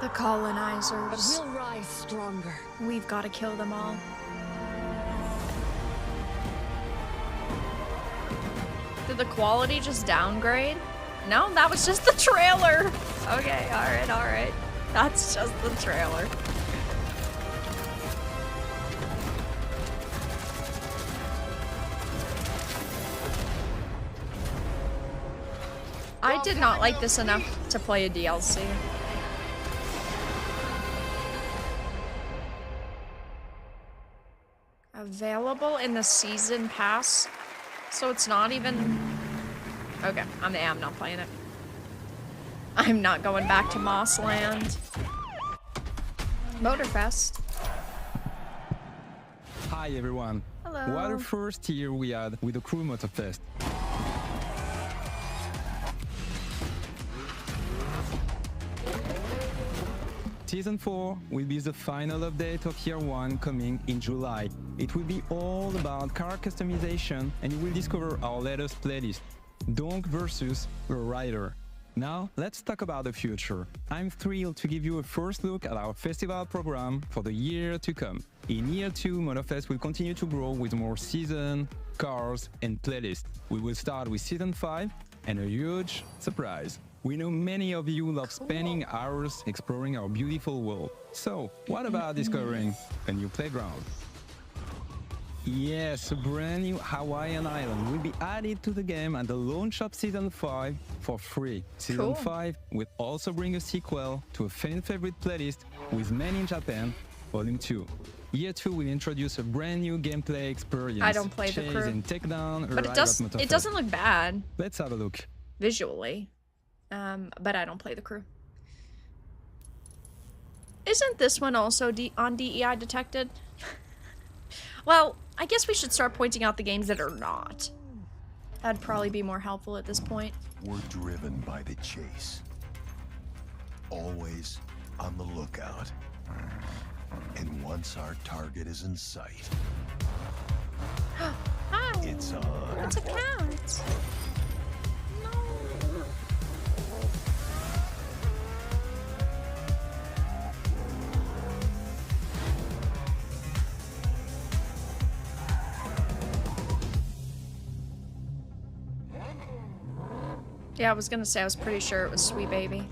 The colonizers. But we'll rise stronger. We've got to kill them all. Did the quality just downgrade? No, that was just the trailer. Okay, alright. That's just the trailer. I did not like this enough to play a DLC. Available in the season pass, so it's not even. Okay, I'm not playing it. I'm not going back to Mossland. Motorfest. Hi everyone. Hello. What a first year we had with the Crew Motorfest. Season 4 will be the final update of Year 1 coming in July. It will be all about car customization and you will discover our latest playlist, Donk versus a Rider. Now, let's talk about the future. I'm thrilled to give you a first look at our festival program for the year to come. In Year 2, Motorfest will continue to grow with more season, cars and playlists. We will start with Season 5 and a huge surprise. We know many of you love spending hours exploring our beautiful world. So, what about discovering a new playground? Yes, a brand new Hawaiian island will be added to the game at the launch of Season 5 for free. Season Cool. 5 will also bring a sequel to a fan favorite playlist with Men in Japan, Volume 2. Year 2 will introduce a brand new gameplay experience. I don't play the Chase Crew. and takedown, But arrive at it Motorfest. doesn't look bad Let's have a look. visually. But I don't play the Crew. Isn't this one also on DEI detected? Well, I guess we should start pointing out the games that are not. That'd probably be more helpful at this point. We're driven by the chase. Always on the lookout. And once our target is in sight, Hi. it's on. That's a cat. No. Yeah, I was gonna say I was pretty sure it was Sweet Baby.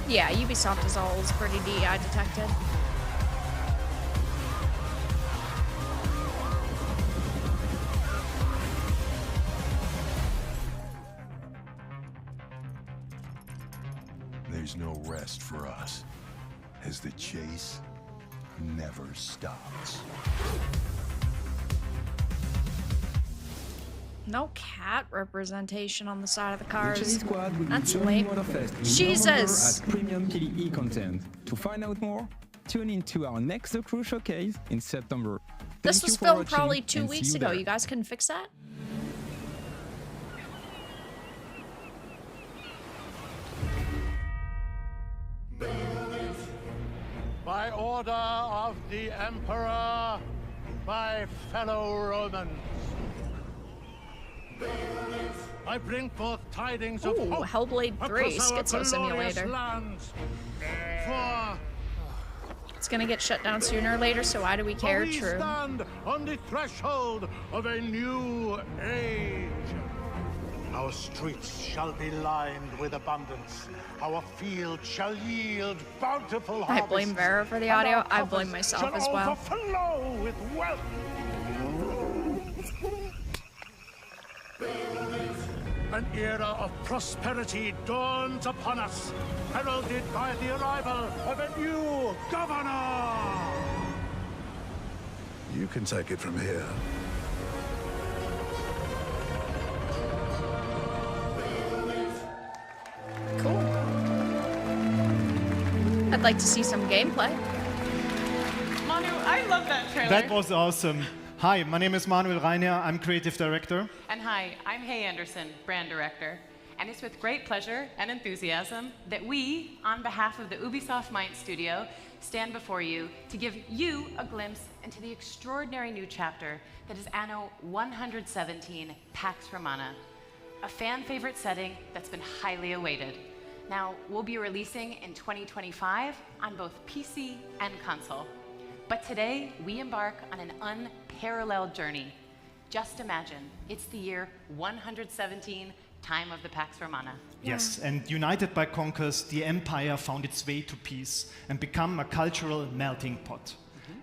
Yeah, Ubisoft is always pretty DEI detected. There's no rest for us, as the chase never stops. No cat representation on the side of the The cars. Chase Squad will That's be joining lame. Motorfest in Jesus! November as premium PvE content. To find out more, tune in to our next The Crew showcase in September. This Thank was you for filmed watching, probably 2 and see weeks you ago. there. You guys couldn't fix that? By order of the Emperor, my fellow Romans, I bring forth tidings of Ooh, hope Hellblade 3 across our Schizo glorious Simulator. lands. For It's gonna get shut down sooner or later, so why do we care? we True. stand on the threshold of a new age. Our streets shall be lined with abundance. Our fields shall yield bountiful I harvests. blame Vera for the and audio. our I blame coffers myself shall as well. overflow with wealth. An era of prosperity dawns upon us, heralded by the arrival of a new governor. You can take it from here. Cool. I'd like to see some gameplay. Manu, I love that trailer. That was awesome. Hi, my name is Manuel Reiner. I'm creative director. And hi, I'm Hay Anderson, brand director. And it's with great pleasure and enthusiasm that we, on behalf of the Ubisoft Mind Studio, stand before you to give you a glimpse into the extraordinary new chapter that is Anno 117 Pax Romana, a fan favorite setting that's been highly awaited. Now, we'll be releasing in 2025 on both PC and console. But today, we embark on an unparalleled journey. Just imagine, it's the year 117, time of the Pax Romana. Yes, and united by conquest, the Empire found its way to peace and become a cultural melting pot.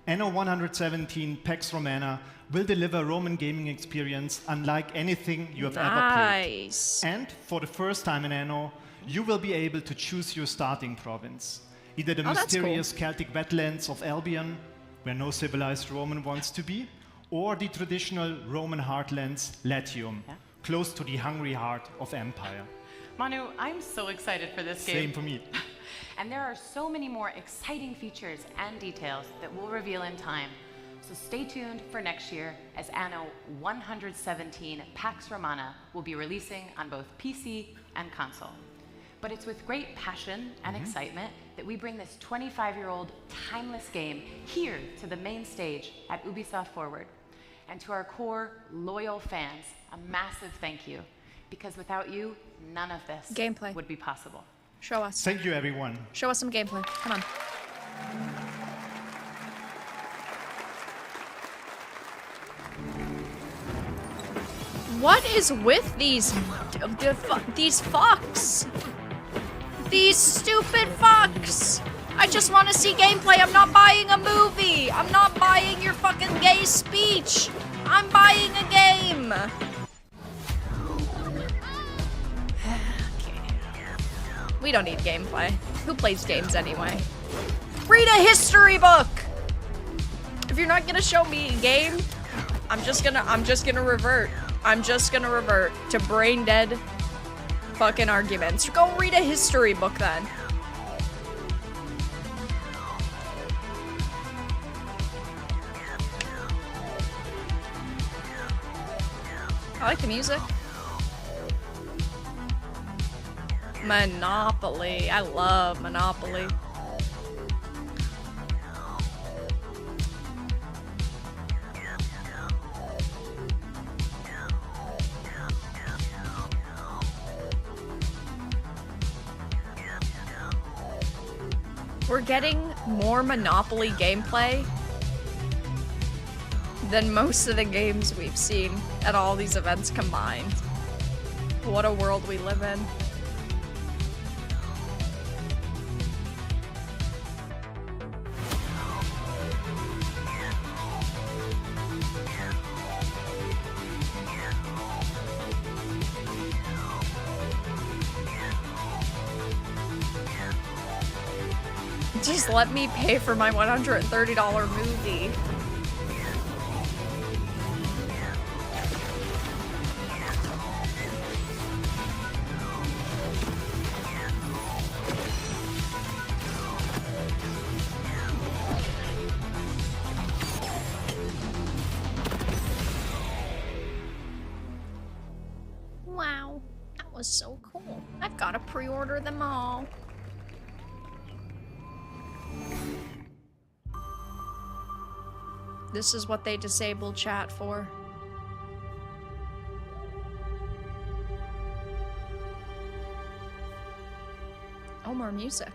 Anno 117 Pax Romana will deliver Roman gaming experience unlike anything you have ever played. Nice. And for the first time in Anno, you will be able to choose your starting province. Either the Oh, that's mysterious Celtic wetlands of Albion, where no civilized Roman wants to be, or the traditional Roman heartlands, Latium, close to the hungry heart of Empire. Manu, I'm so excited for this game. Same for me. And there are so many more exciting features and details that we'll reveal in time. So stay tuned for next year as Anno 117 Pax Romana will be releasing on both PC and console. But it's with great passion and excitement that we bring this 25-year-old timeless game here to the main stage at Ubisoft Forward. And to our core, loyal fans, a massive thank you. Because without you, none of this Gameplay would be possible. Show us. Thank you, everyone. Show us some gameplay. Come on. What is with these fucks? These stupid fucks! I just want to see gameplay. I'm not buying a movie. I'm not buying your fucking gay speech. I'm buying a game. We don't need gameplay. Who plays games anyway? Read a history book. If you're not gonna show me a game, I'm just gonna revert. I'm just gonna revert to brain dead fucking arguments. Go read a history book then. I like the music. Monopoly. I love Monopoly. We're getting more Monopoly gameplay than most of the games we've seen at all these events combined. What a world we live in. Just let me pay for my $130 movie. Wow, that was so cool. I've got to pre-order them all. This is what they disabled chat for. Oh, more music.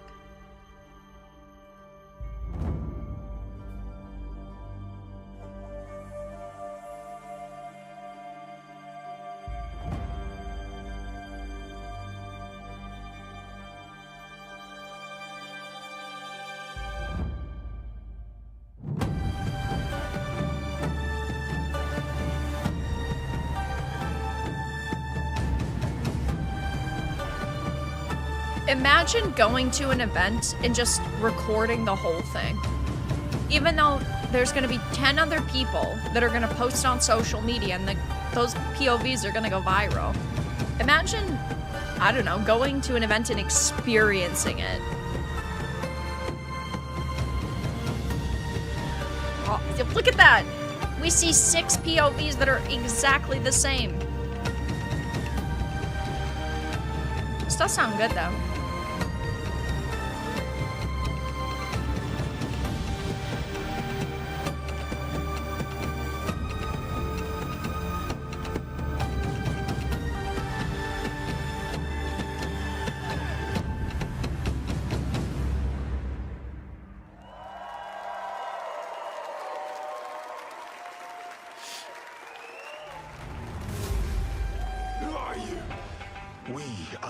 Imagine going to an event and just recording the whole thing. Even though there's gonna be 10 other people that are gonna post on social media and those POVs are gonna go viral. Imagine, I don't know, going to an event and experiencing it. Oh, look at that! We see 6 POVs that are exactly the same. This does sound good though.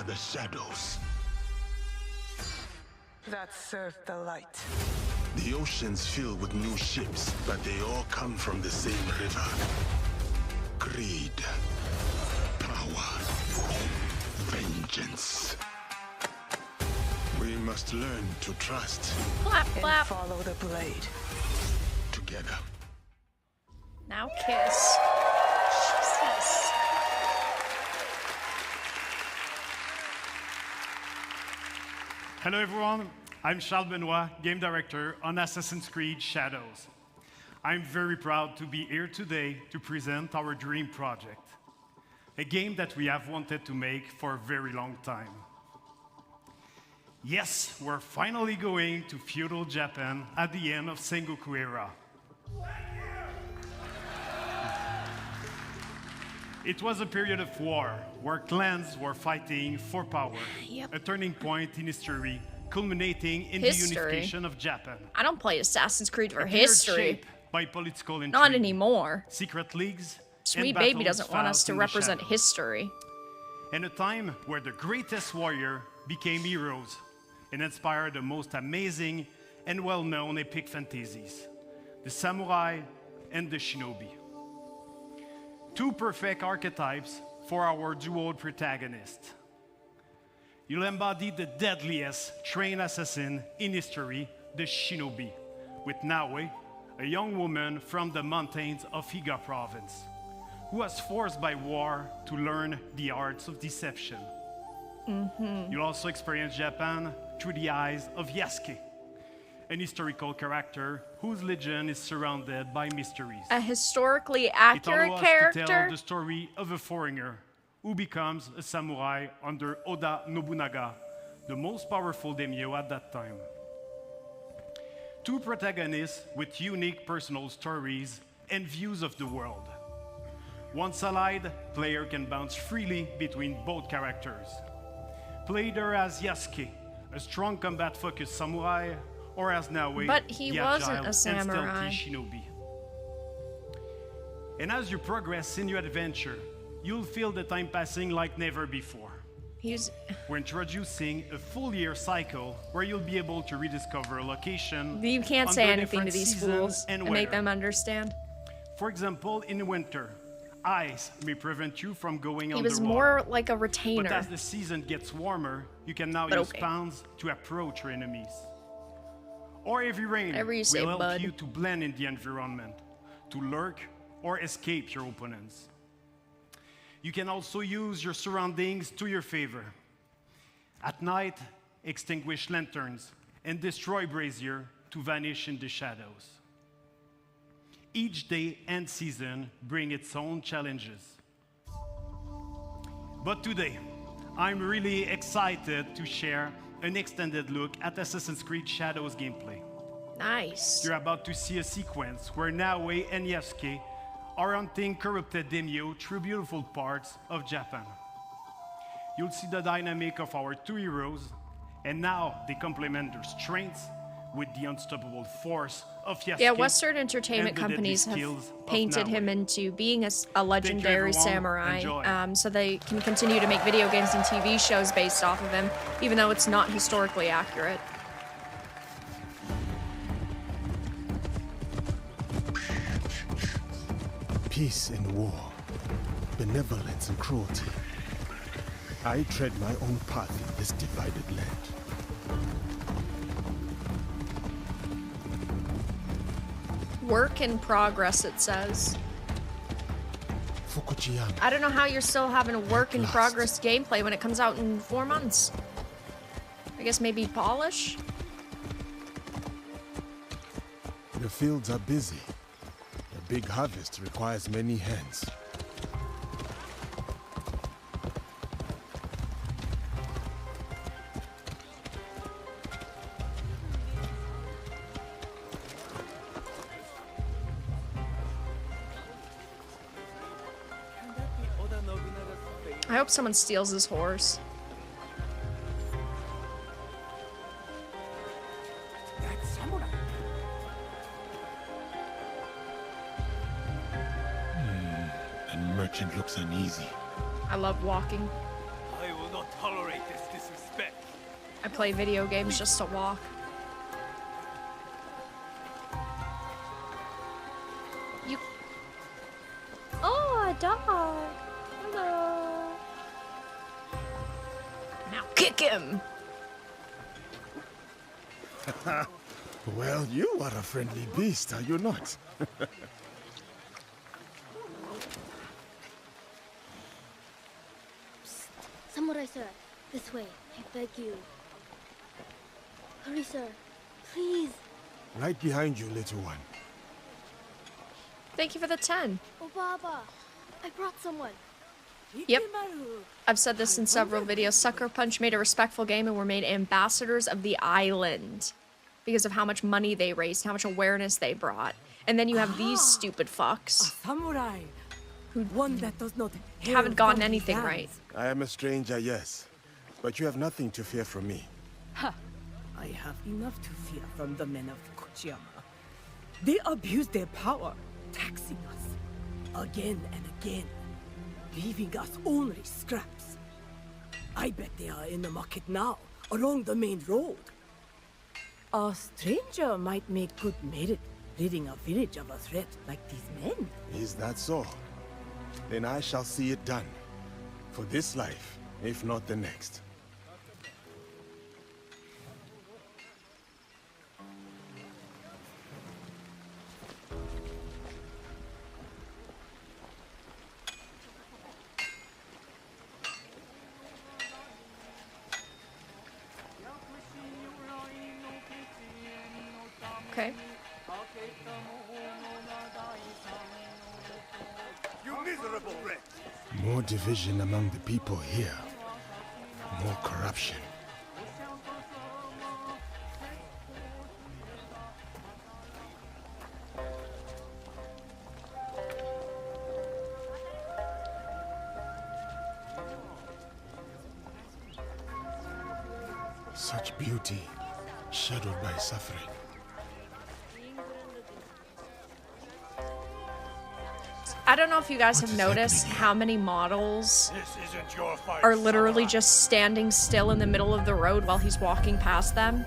The shadows that serve the light. The ocean's filled with new ships, but they all come from the same river. Greed, power, vengeance. We must learn to trust. Clap, clap. And follow the blade. Together. Now kiss. Jesus. Hello everyone, I'm Charles Benoit, Game Director on Assassin's Creed Shadows. I'm very proud to be here today to present our dream project, a game that we have wanted to make for a very long time. Yes, we're finally going to feudal Japan at the end of Sengoku era. It was a period of war, where clans were fighting for power, a turning point in history, culminating in the unification of Japan. I don't play Assassin's Creed for history. Shaped by political intrigue, not anymore. Secret leagues, Sweet and Baby battles doesn't want us fought to in the represent shadows. history. In a time where the greatest warrior became heroes and inspired the most amazing and well-known epic fantasies, the samurai and the shinobi. Two perfect archetypes for our duo protagonist. You'll embody the deadliest trained assassin in history, the shinobi, with Nawe, a young woman from the mountains of Higa province, who was forced by war to learn the arts of deception. You'll also experience Japan through the eyes of Yasuke, an historical character whose legend is surrounded by mysteries. A historically It accurate allows us to tell character? the story of a foreigner who becomes a samurai under Oda Nobunaga, the most powerful daimyo at that time. Two protagonists with unique personal stories and views of the world. Once allied, player can bounce freely between both characters. Play either as Yasuke, a strong combat-focused samurai, or as Nawe, But he the wasn't agile a and samurai. stealthy shinobi. And as you progress in your adventure, you'll feel the time passing like never before. We're introducing a full year cycle where you'll be able to rediscover a location. You can't say under anything to different these seasons fools and and make weather. them understand. For example, in winter, ice may prevent you from going He underwater. was more like a But retainer. as the season gets warmer, you can now But use okay. spawns to approach your enemies. Or heavy rain Whatever you say, will help bud. you to blend in the environment, to lurk or escape your opponents. You can also use your surroundings to your favor. At night, extinguish lanterns and destroy brazier to vanish in the shadows. Each day and season bring its own challenges. But today, I'm really excited to share an extended look at Assassin's Creed Shadows gameplay. Nice. You're about to see a sequence where Nawe and Yasuke are hunting corrupted daimyo through beautiful parts of Japan. You'll see the dynamic of our two heroes, and now they complement their strengths with the unstoppable force of Yasuke. Yeah, Western entertainment and the deadly companies have skills of painted Nawe. him into being a legendary everyone. samurai, Enjoy. so they can continue to make video games and TV shows based off of him, even though it's not historically accurate. Peace and war, benevolence and cruelty. I tread my own path in this divided land. Work in progress, it says. Fukuchiyama. I don't know how you're still having a work in progress gameplay when it comes out in 4 months. I guess maybe polish? The fields are busy. A big harvest requires many hands. I hope someone steals his horse. And merchant looks uneasy. I love walking. I will not tolerate this disrespect. I play video games just to walk. You. Oh, a dog. Hello. Now kick him. Well, you are a friendly beast, are you not? Samurai sir, this way, I beg you. Hurry sir, please. Right behind you, little one. Thank you for the 10. Oh Baba, I brought someone. Yep. I've said this in several videos. Sucker Punch made a respectful game and were made ambassadors of the island because of how much money they raised, how much awareness they brought. And then you have these stupid fucks Samurai. who One that does not haven't gotten anything right. I am a stranger, yes. But you have nothing to fear from me. Ha! I have enough to fear from the men of Fukuchiyama. They abuse their power, taxing us. again and again, leaving us only scraps. I bet they are in the market now, along the main road. A stranger might make good merit, ridding a village of a threat like these men. Is that so? Then I shall see it done. For this life, if not the next. Okay. You miserable wretch! More division among the people here. More corruption. Such beauty, shadowed by suffering. I don't know if you guys have noticed how many models are literally just standing still in the middle of the road while he's walking past them.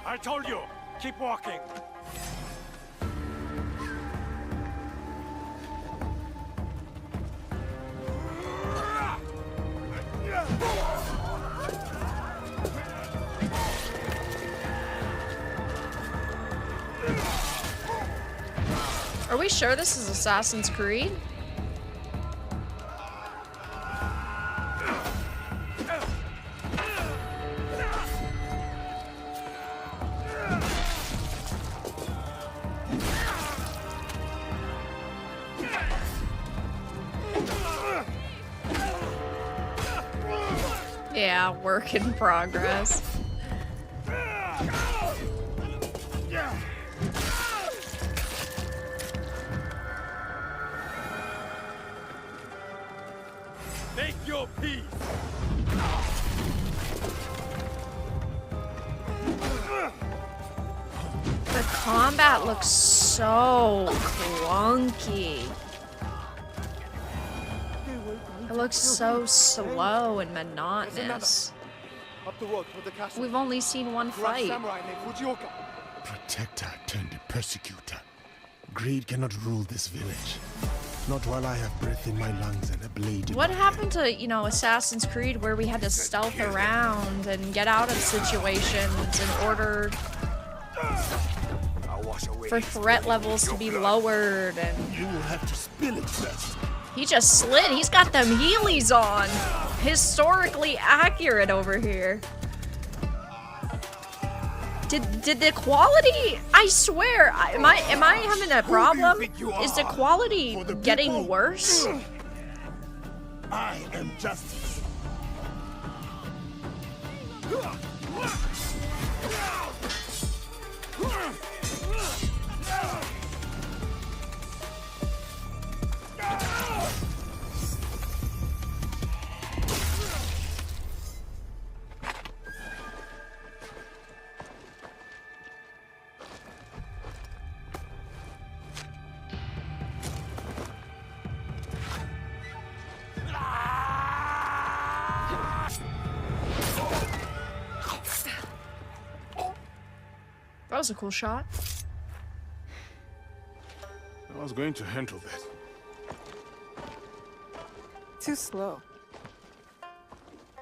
I told you, keep walking. Are we sure this is Assassin's Creed? Yeah, work in progress. Make your peace. The combat looks so clunky. It looks so slow and monotonous. We've only seen one fight. Protector turned persecutor. Greed cannot rule this village. Not while I have breath in my lungs and a blade in What my happened to, you know, Assassin's Creed where we had to stealth around and get out of situations in order for threat levels to be lowered, and you will have to spill it first. He just slid. He's got them Heelys on. Historically accurate over here. Did the quality? I swear, am I having a problem? Is the quality getting worse? I am justice. That was a cool shot. I was going to handle that. Too slow.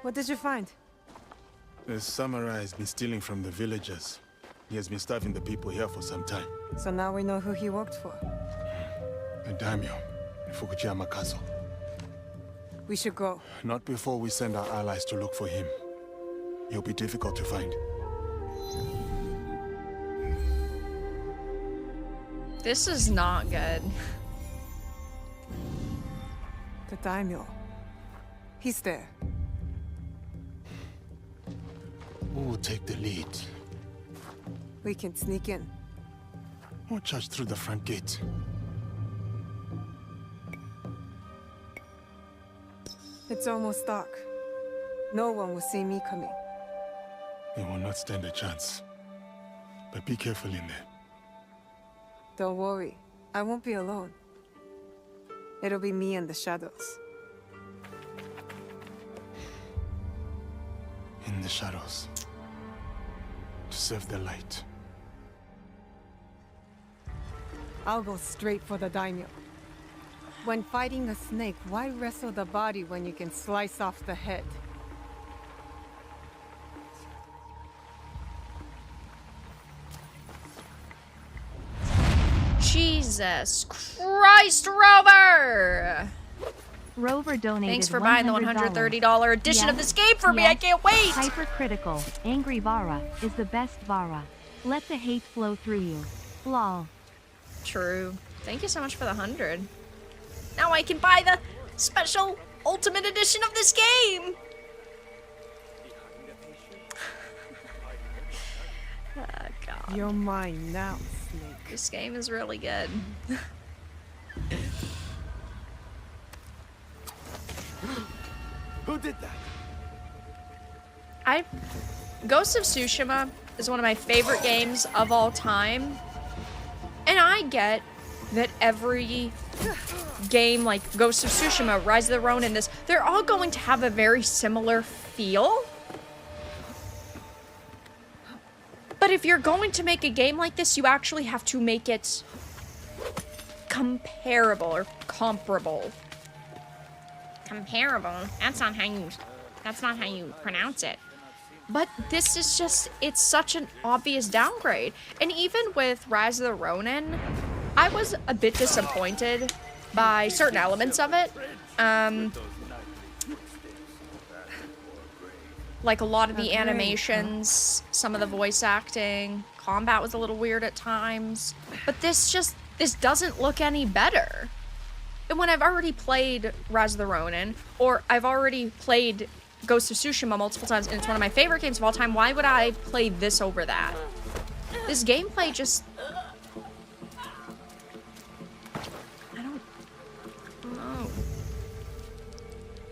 What did you find? The samurai has been stealing from the villagers. He has been starving the people here for some time. So now we know who he worked for. The daimyo in Fukuyama Castle. We should go. Not before we send our allies to look for him. He'll be difficult to find. This is not good. The daimyo. He's there. Who will take the lead? We can sneak in. Or charge through the front gate. It's almost dark. No one will see me coming. They will not stand a chance. But be careful in there. Don't worry. I won't be alone. It'll be me and the Shadows. In the shadows. To serve the light. I'll go straight for the daimyo. When fighting a snake, why wrestle the body when you can slice off the head? Jesus Christ, Rover! Rover donated Thanks for buying the $130 edition of this game for me. I can't wait! Hypercritical. Angry Vara is the best Vara. Let the hate flow through you. Lol. True. Thank you so much for the 100. Now I can buy the special ultimate edition of this game! Oh, God. You're mine now, Snake. This game is really good. Who did that? Ghost of Tsushima is one of my favorite games of all time. And I get that every game like Ghost of Tsushima, Rise of the Ronin, they're all going to have a very similar feel. But if you're going to make a game like this, you actually have to make it comparable or comparable. Comparable? That's not how you pronounce it. But this is just, it's such an obvious downgrade. And even with Rise of the Ronin, I was a bit disappointed by certain elements of it. Like a lot of the animations, some of the voice acting, combat was a little weird at times. But this doesn't look any better. And when I've already played Rise of the Ronin, or I've already played Ghost of Tsushima multiple times, and it's one of my favorite games of all time, why would I play this over that? This gameplay just... I don't know.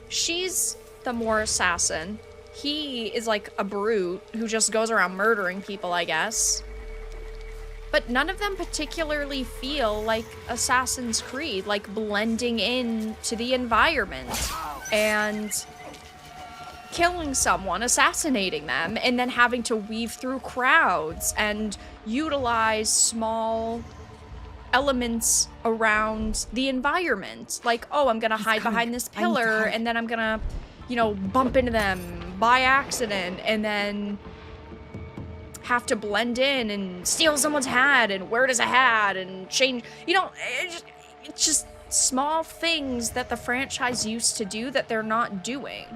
She's the more assassin. He is like a brute who just goes around murdering people, I guess. But none of them particularly feel like Assassin's Creed, like blending in to the environment and killing someone, assassinating them, and then having to weave through crowds and utilize small elements around the environment. Like, oh, I'm gonna hide behind this pillar, and then I'm gonna, you know, bump into them by accident, and then have to blend in and steal someone's hat and wear it as a hat and change, you know, it's just small things that the franchise used to do that they're not doing.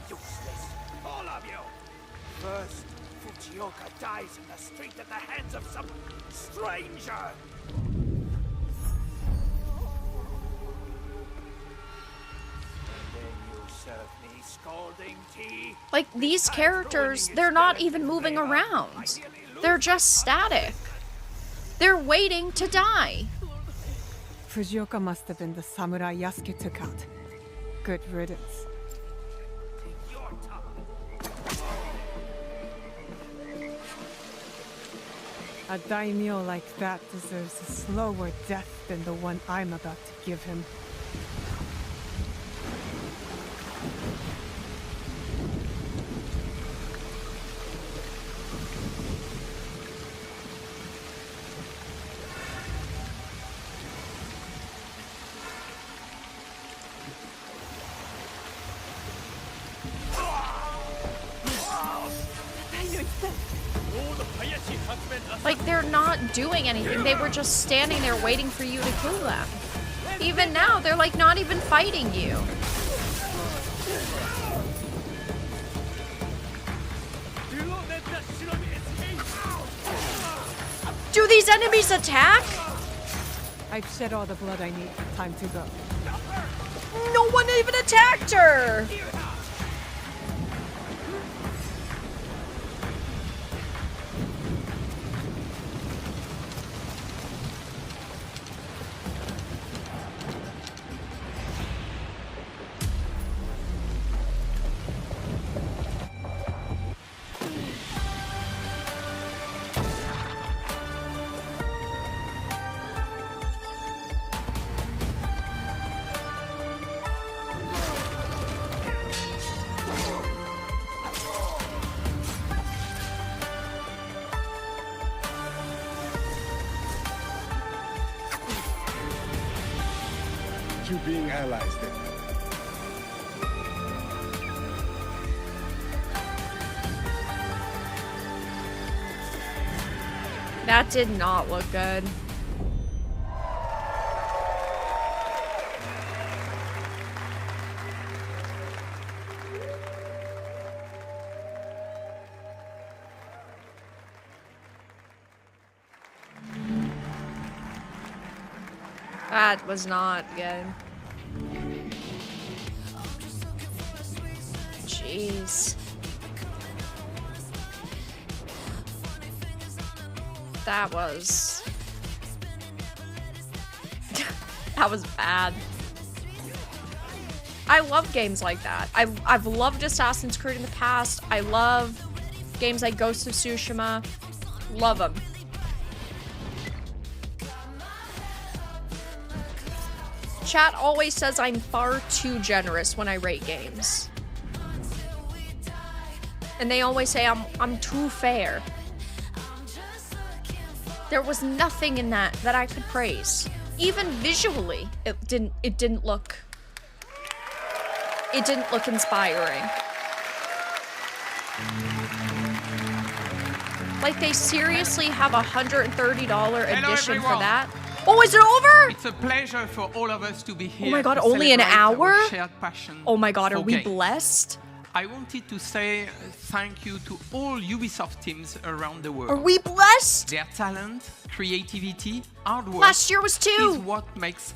Useless, all of you. First, Fujioka dies in the street at the hands of some stranger. Like, these characters, they're not even moving around. They're just static. They're waiting to die. Fujioka must have been the samurai Yasuke took out. Good riddance. A daimyo like that deserves a slower death than the one I'm about to give him. Like, they're not doing anything. They were just standing there waiting for you to kill them. Even now, they're like not even fighting you. Do these enemies attack? I've shed all the blood I need. Time to go. No one even attacked her! being allies then. That did not look good. That was not good. Jeez. That was... that was bad. I love games like that. I've loved Assassin's Creed in the past. I love games like Ghost of Tsushima. Love them. Chat always says I'm far too generous when I rate games. And they always say I'm too fair. There was nothing in that I could praise. Even visually, it didn't look inspiring. Like they seriously have a $130 edition for that. Oh, is it over? It's a pleasure for all of us to be here. Oh my god, to only an celebrate hour? our shared passion Oh my god, are for we games. blessed? I wanted to say thank you to all Ubisoft teams around the world. Are we blessed? Their talent, creativity, hard work Last year was 2. is what makes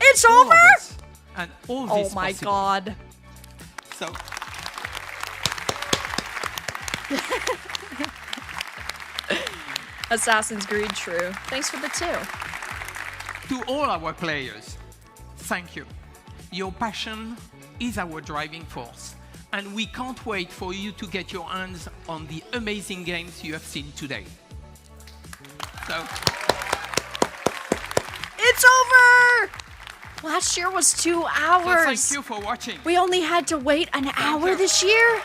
It's all of over? us and all this Oh my possible. god. So Assassin's Creed, true. Thanks for the 2. to all our players, thank you. Your passion is our driving force, and we can't wait for you to get your hands on the amazing games you have seen today. So, It's over! Last year was 2 hours. so thank you for watching. We only had to wait an hour this year?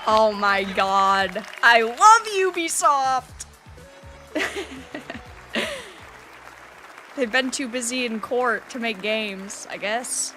Oh my god. I love Ubisoft! They've been too busy in court to make games, I guess.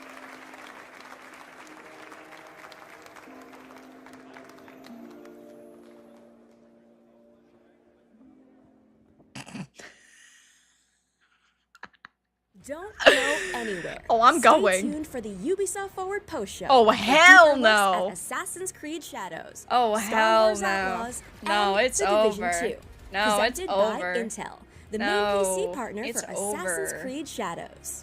Don't go anywhere. Oh, I'm going. Stay tuned for the Ubisoft Forward post show. Oh, with hell deeper looks no. at Assassin's Creed Shadows. Oh, Star hell Wars no. Outlaws, No, and it's The Division over. 2, No, it's presented over. by Intel, the main No, PC partner it's for Assassin's over. Creed Shadows.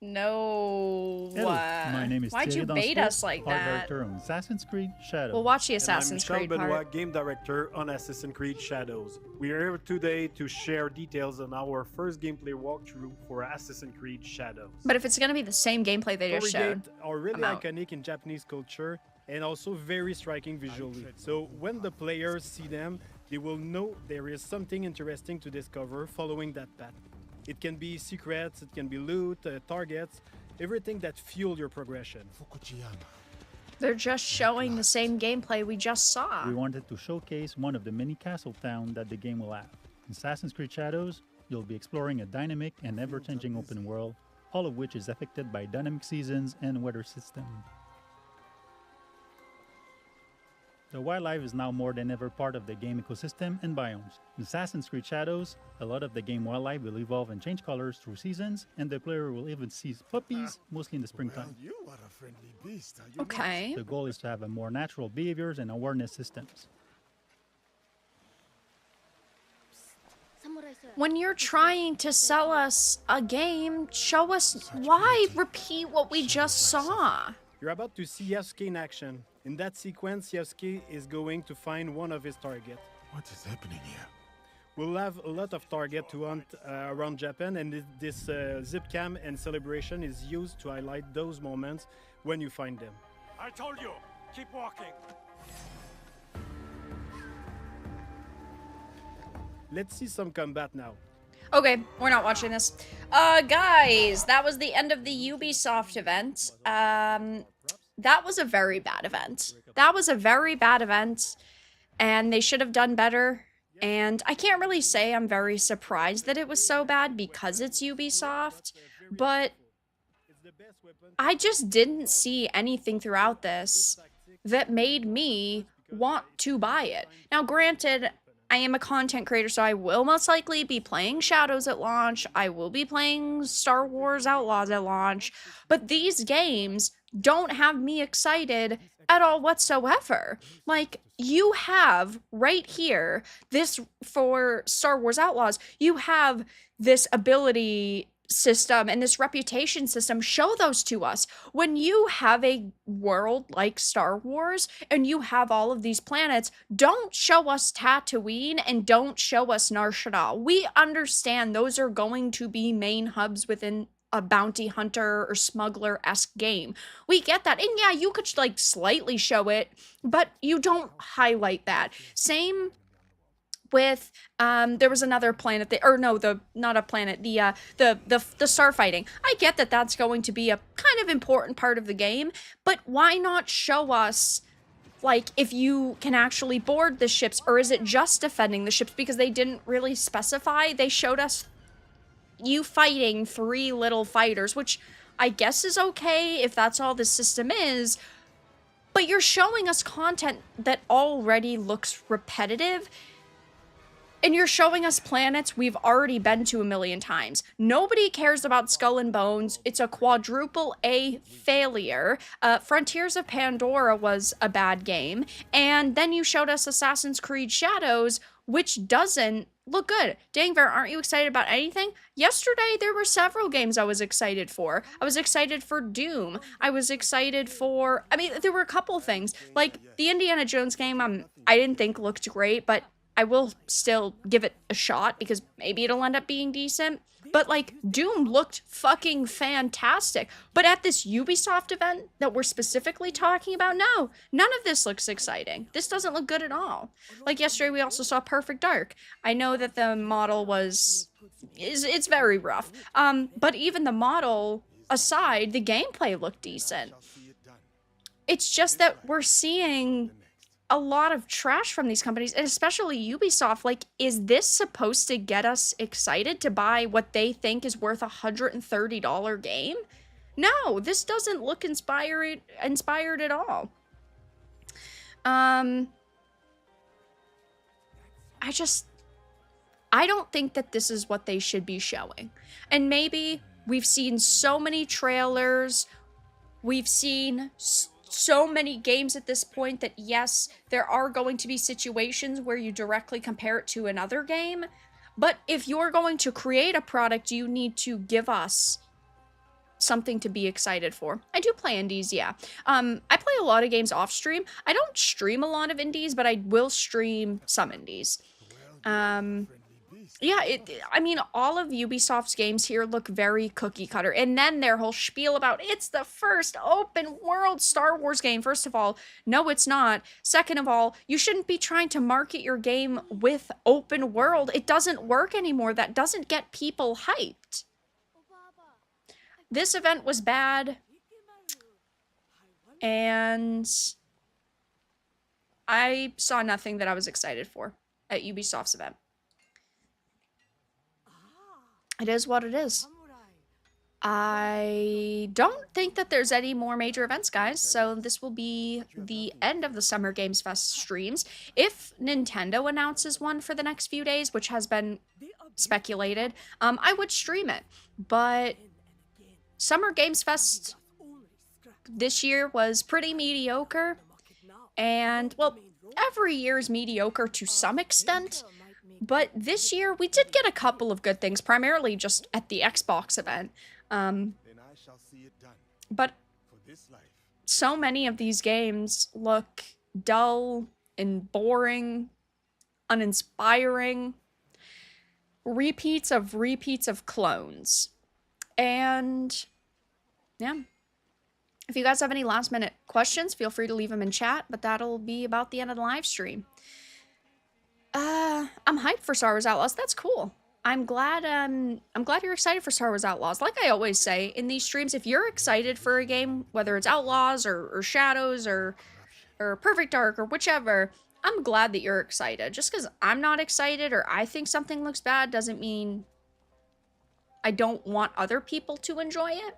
No. Hello, my name is Why'd you Thierry bait Dansfort, us like art that? director on Assassin's Creed Shadows. We'll watch the Assassin's and I'm Creed Michel Benoit, part. game director on Assassin's Creed Shadows. We are here today to share details on our first gameplay walkthrough for Assassin's Creed Shadows. But if it's gonna be the same gameplay they just showed, Games are really I'm out. iconic in Japanese culture and also very striking visually. So when the players see them, they will know there is something interesting to discover following that path. It can be secrets, it can be loot, targets, everything that fuel your progression. they're just showing the same gameplay we just saw. We wanted to showcase one of the many castle towns that the game will have. In Assassin's Creed Shadows, you'll be exploring a dynamic and ever-changing open world, all of which is affected by dynamic seasons and weather system. The wildlife is now more than ever part of the game ecosystem and biomes. In Assassin's Creed Shadows, a lot of the game wildlife will evolve and change colors through seasons, and the player will even see puppies, mostly in the springtime. You are a friendly beast, are you Okay. The goal is to have a more natural behaviors and awareness systems. When you're trying to sell us a game, show us why repeat what we just saw. You're about to see Yasuke in action. In that sequence, Yasuke is going to find one of his targets. What is happening here? We'll have a lot of targets to hunt around Japan, and this zip cam and celebration is used to highlight those moments when you find them. I told you, keep walking. Let's see some combat now. Okay, we're not watching this. Guys, that was the end of the Ubisoft event. That was a very bad event. That was a very bad event, and they should have done better. And I can't really say I'm very surprised that it was so bad because it's Ubisoft, but I just didn't see anything throughout this that made me want to buy it. Now, granted, I am a content creator, so I will most likely be playing Shadows at launch. I will be playing Star Wars Outlaws at launch, but these games don't have me excited at all whatsoever. Like, you have right here, this for Star Wars Outlaws, you have this ability system and this reputation system. Show those to us. When you have a world like Star Wars and you have all of these planets, don't show us Tatooine and don't show us Nar Shaddaa. We understand those are going to be main hubs within a bounty hunter or smuggler-esque game. We get that. And yeah, you could like slightly show it, but you don't highlight that. Same with there was another planet that, or no, not a planet, the starfighting. I get that that's going to be a kind of important part of the game, but why not show us like if you can actually board the ships, or is it just defending the ships? Because they didn't really specify. They showed us you fighting 3 little fighters, which I guess is okay if that's all the system is, but you're showing us content that already looks repetitive. And you're showing us planets we've already been to a million times. Nobody cares about Skull and Bones. It's a quadruple A failure. Frontiers of Pandora was a bad game. And then you showed us Assassin's Creed Shadows, which doesn't look good. Dangver, aren't you excited about anything? Yesterday, there were several games I was excited for. I was excited for Doom. I was excited for... I mean, there were a couple things. Like, the Indiana Jones game, I didn't think looked great, but I will still give it a shot because maybe it'll end up being decent. But like, Doom looked fucking fantastic. But at this Ubisoft event that we're specifically talking about, no, none of this looks exciting. This doesn't look good at all. Like yesterday, we also saw Perfect Dark. I know that the model it's very rough. But even the model aside, the gameplay looked decent. It's just that we're seeing a lot of trash from these companies, and especially Ubisoft. Like, is this supposed to get us excited to buy what they think is worth $130 game? No, this doesn't look inspired at all. I don't think that this is what they should be showing. And maybe we've seen so many trailers, we've seen so many games at this point that yes, there are going to be situations where you directly compare it to another game, but if you're going to create a product, you need to give us something to be excited for. I do play indies, yeah. I play a lot of games off stream. I don't stream a lot of indies, but I will stream some indies. Yeah, I mean, all of Ubisoft's games here look very cookie cutter. And then their whole spiel about it's the first open world Star Wars game. First of all, no, it's not. Second of all, you shouldn't be trying to market your game with open world. It doesn't work anymore. That doesn't get people hyped. This event was bad. And I saw nothing that I was excited for at Ubisoft's event. It is what it is. I don't think that there's any more major events, guys, so this will be the end of the Summer Games Fest streams. If Nintendo announces one for the next few days, which has been speculated, I would stream it. But Summer Games Fest this year was pretty mediocre, and, well, every year is mediocre to some extent. But this year, we did get a couple of good things, primarily just at the Xbox event. But so many of these games look dull and boring, uninspiring, repeats of clones. And, yeah. If you guys have any last-minute questions, feel free to leave them in chat, but that'll be about the end of the live stream. I'm hyped for Star Wars Outlaws. That's cool. I'm glad you're excited for Star Wars Outlaws. Like I always say in these streams, if you're excited for a game, whether it's Outlaws or Shadows or Perfect Dark or whichever, I'm glad that you're excited. Just because I'm not excited or I think something looks bad doesn't mean I don't want other people to enjoy it.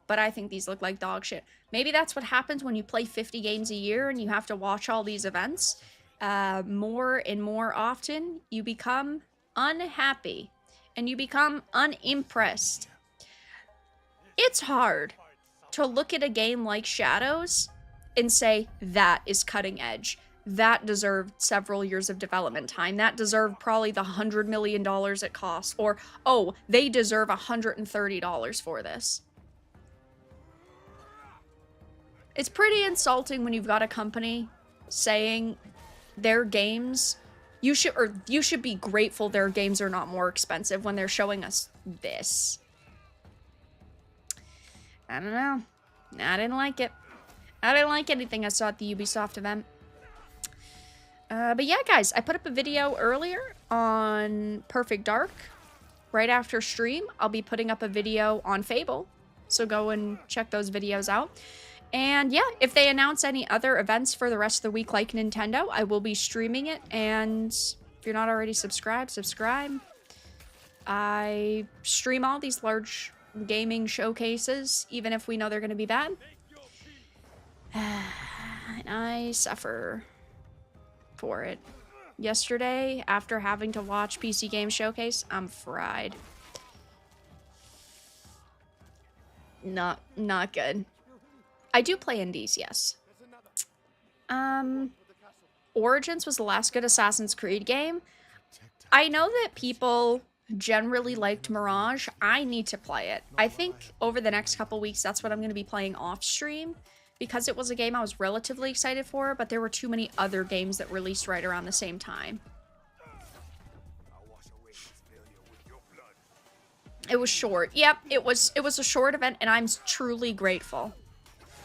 But I think these look like dog shit. Maybe that's what happens when you play 50 games a year and you have to watch all these events. More and more often, you become unhappy and you become unimpressed. It's hard to look at a game like Shadows and say, that is cutting edge. That deserved several years of development time. That deserved probably the $100 million it costs. Or, oh, they deserve $130 for this. It's pretty insulting when you've got a company saying their games, you should be grateful their games are not more expensive when they're showing us this. I don't know. I didn't like it. I didn't like anything I saw at the Ubisoft event. But yeah, guys, I put up a video earlier on Perfect Dark. Right after stream, I'll be putting up a video on Fable. So go and check those videos out. And yeah, if they announce any other events for the rest of the week like Nintendo, I will be streaming it. And if you're not already subscribed, subscribe. I stream all these large gaming showcases, even if we know they're going to be bad. And I suffer for it. Yesterday, after having to watch PC Game Showcase, I'm fried. Not good. I do play indies, yes. Origins was the last good Assassin's Creed game. I know that people generally liked Mirage. I need to play it. I think over the next couple weeks, that's what I'm going to be playing off stream. Because it was a game I was relatively excited for, but there were too many other games that released right around the same time. It was short. Yep, it was a short event, and I'm truly grateful.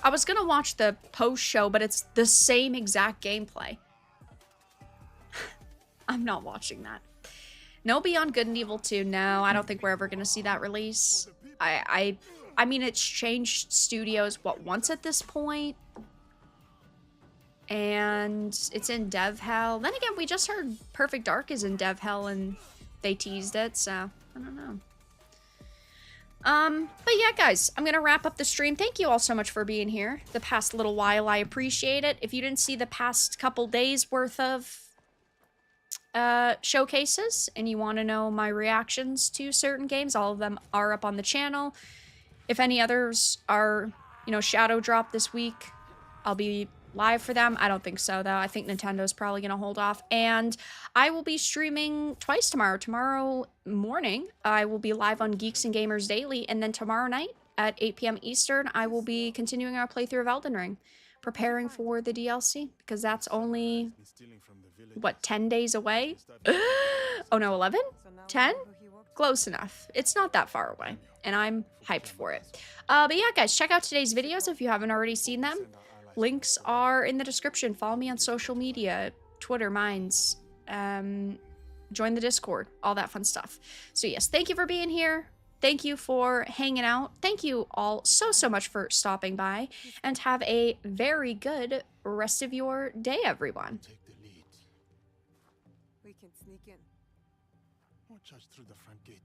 I was gonna watch the post show, but it's the same exact gameplay. I'm not watching that. No Beyond Good and Evil 2. No, I don't think we're ever gonna see that release. I mean, it's changed studios, what, once at this point? And it's in dev hell. Then again, we just heard Perfect Dark is in dev hell and they teased it, so I don't know. But yeah, guys, I'm gonna wrap up the stream. Thank you all so much for being here the past little while. I appreciate it. If you didn't see the past couple days worth of showcases and you want to know my reactions to certain games, all of them are up on the channel. If any others are, you know, shadow drop this week, I'll be live for them. I don't think so, though. I think Nintendo's probably going to hold off. And I will be streaming twice tomorrow. Tomorrow morning, I will be live on Geeks and Gamers Daily. And then tomorrow night at 8 p.m. Eastern, I will be continuing our playthrough of Elden Ring, preparing for the DLC, because that's only, what, 10 days away? Oh no, 11? 10? Close enough. It's not that far away, and I'm hyped for it. But yeah, guys, check out today's videos if you haven't already seen them. Links are in the description. Follow me on social media, Twitter, Minds, join the Discord, all that fun stuff. So yes, thank you for being here. Thank you for hanging out. Thank you all so much for stopping by, and have a very good rest of your day, everyone. We can sneak in. Watch us through the front gate.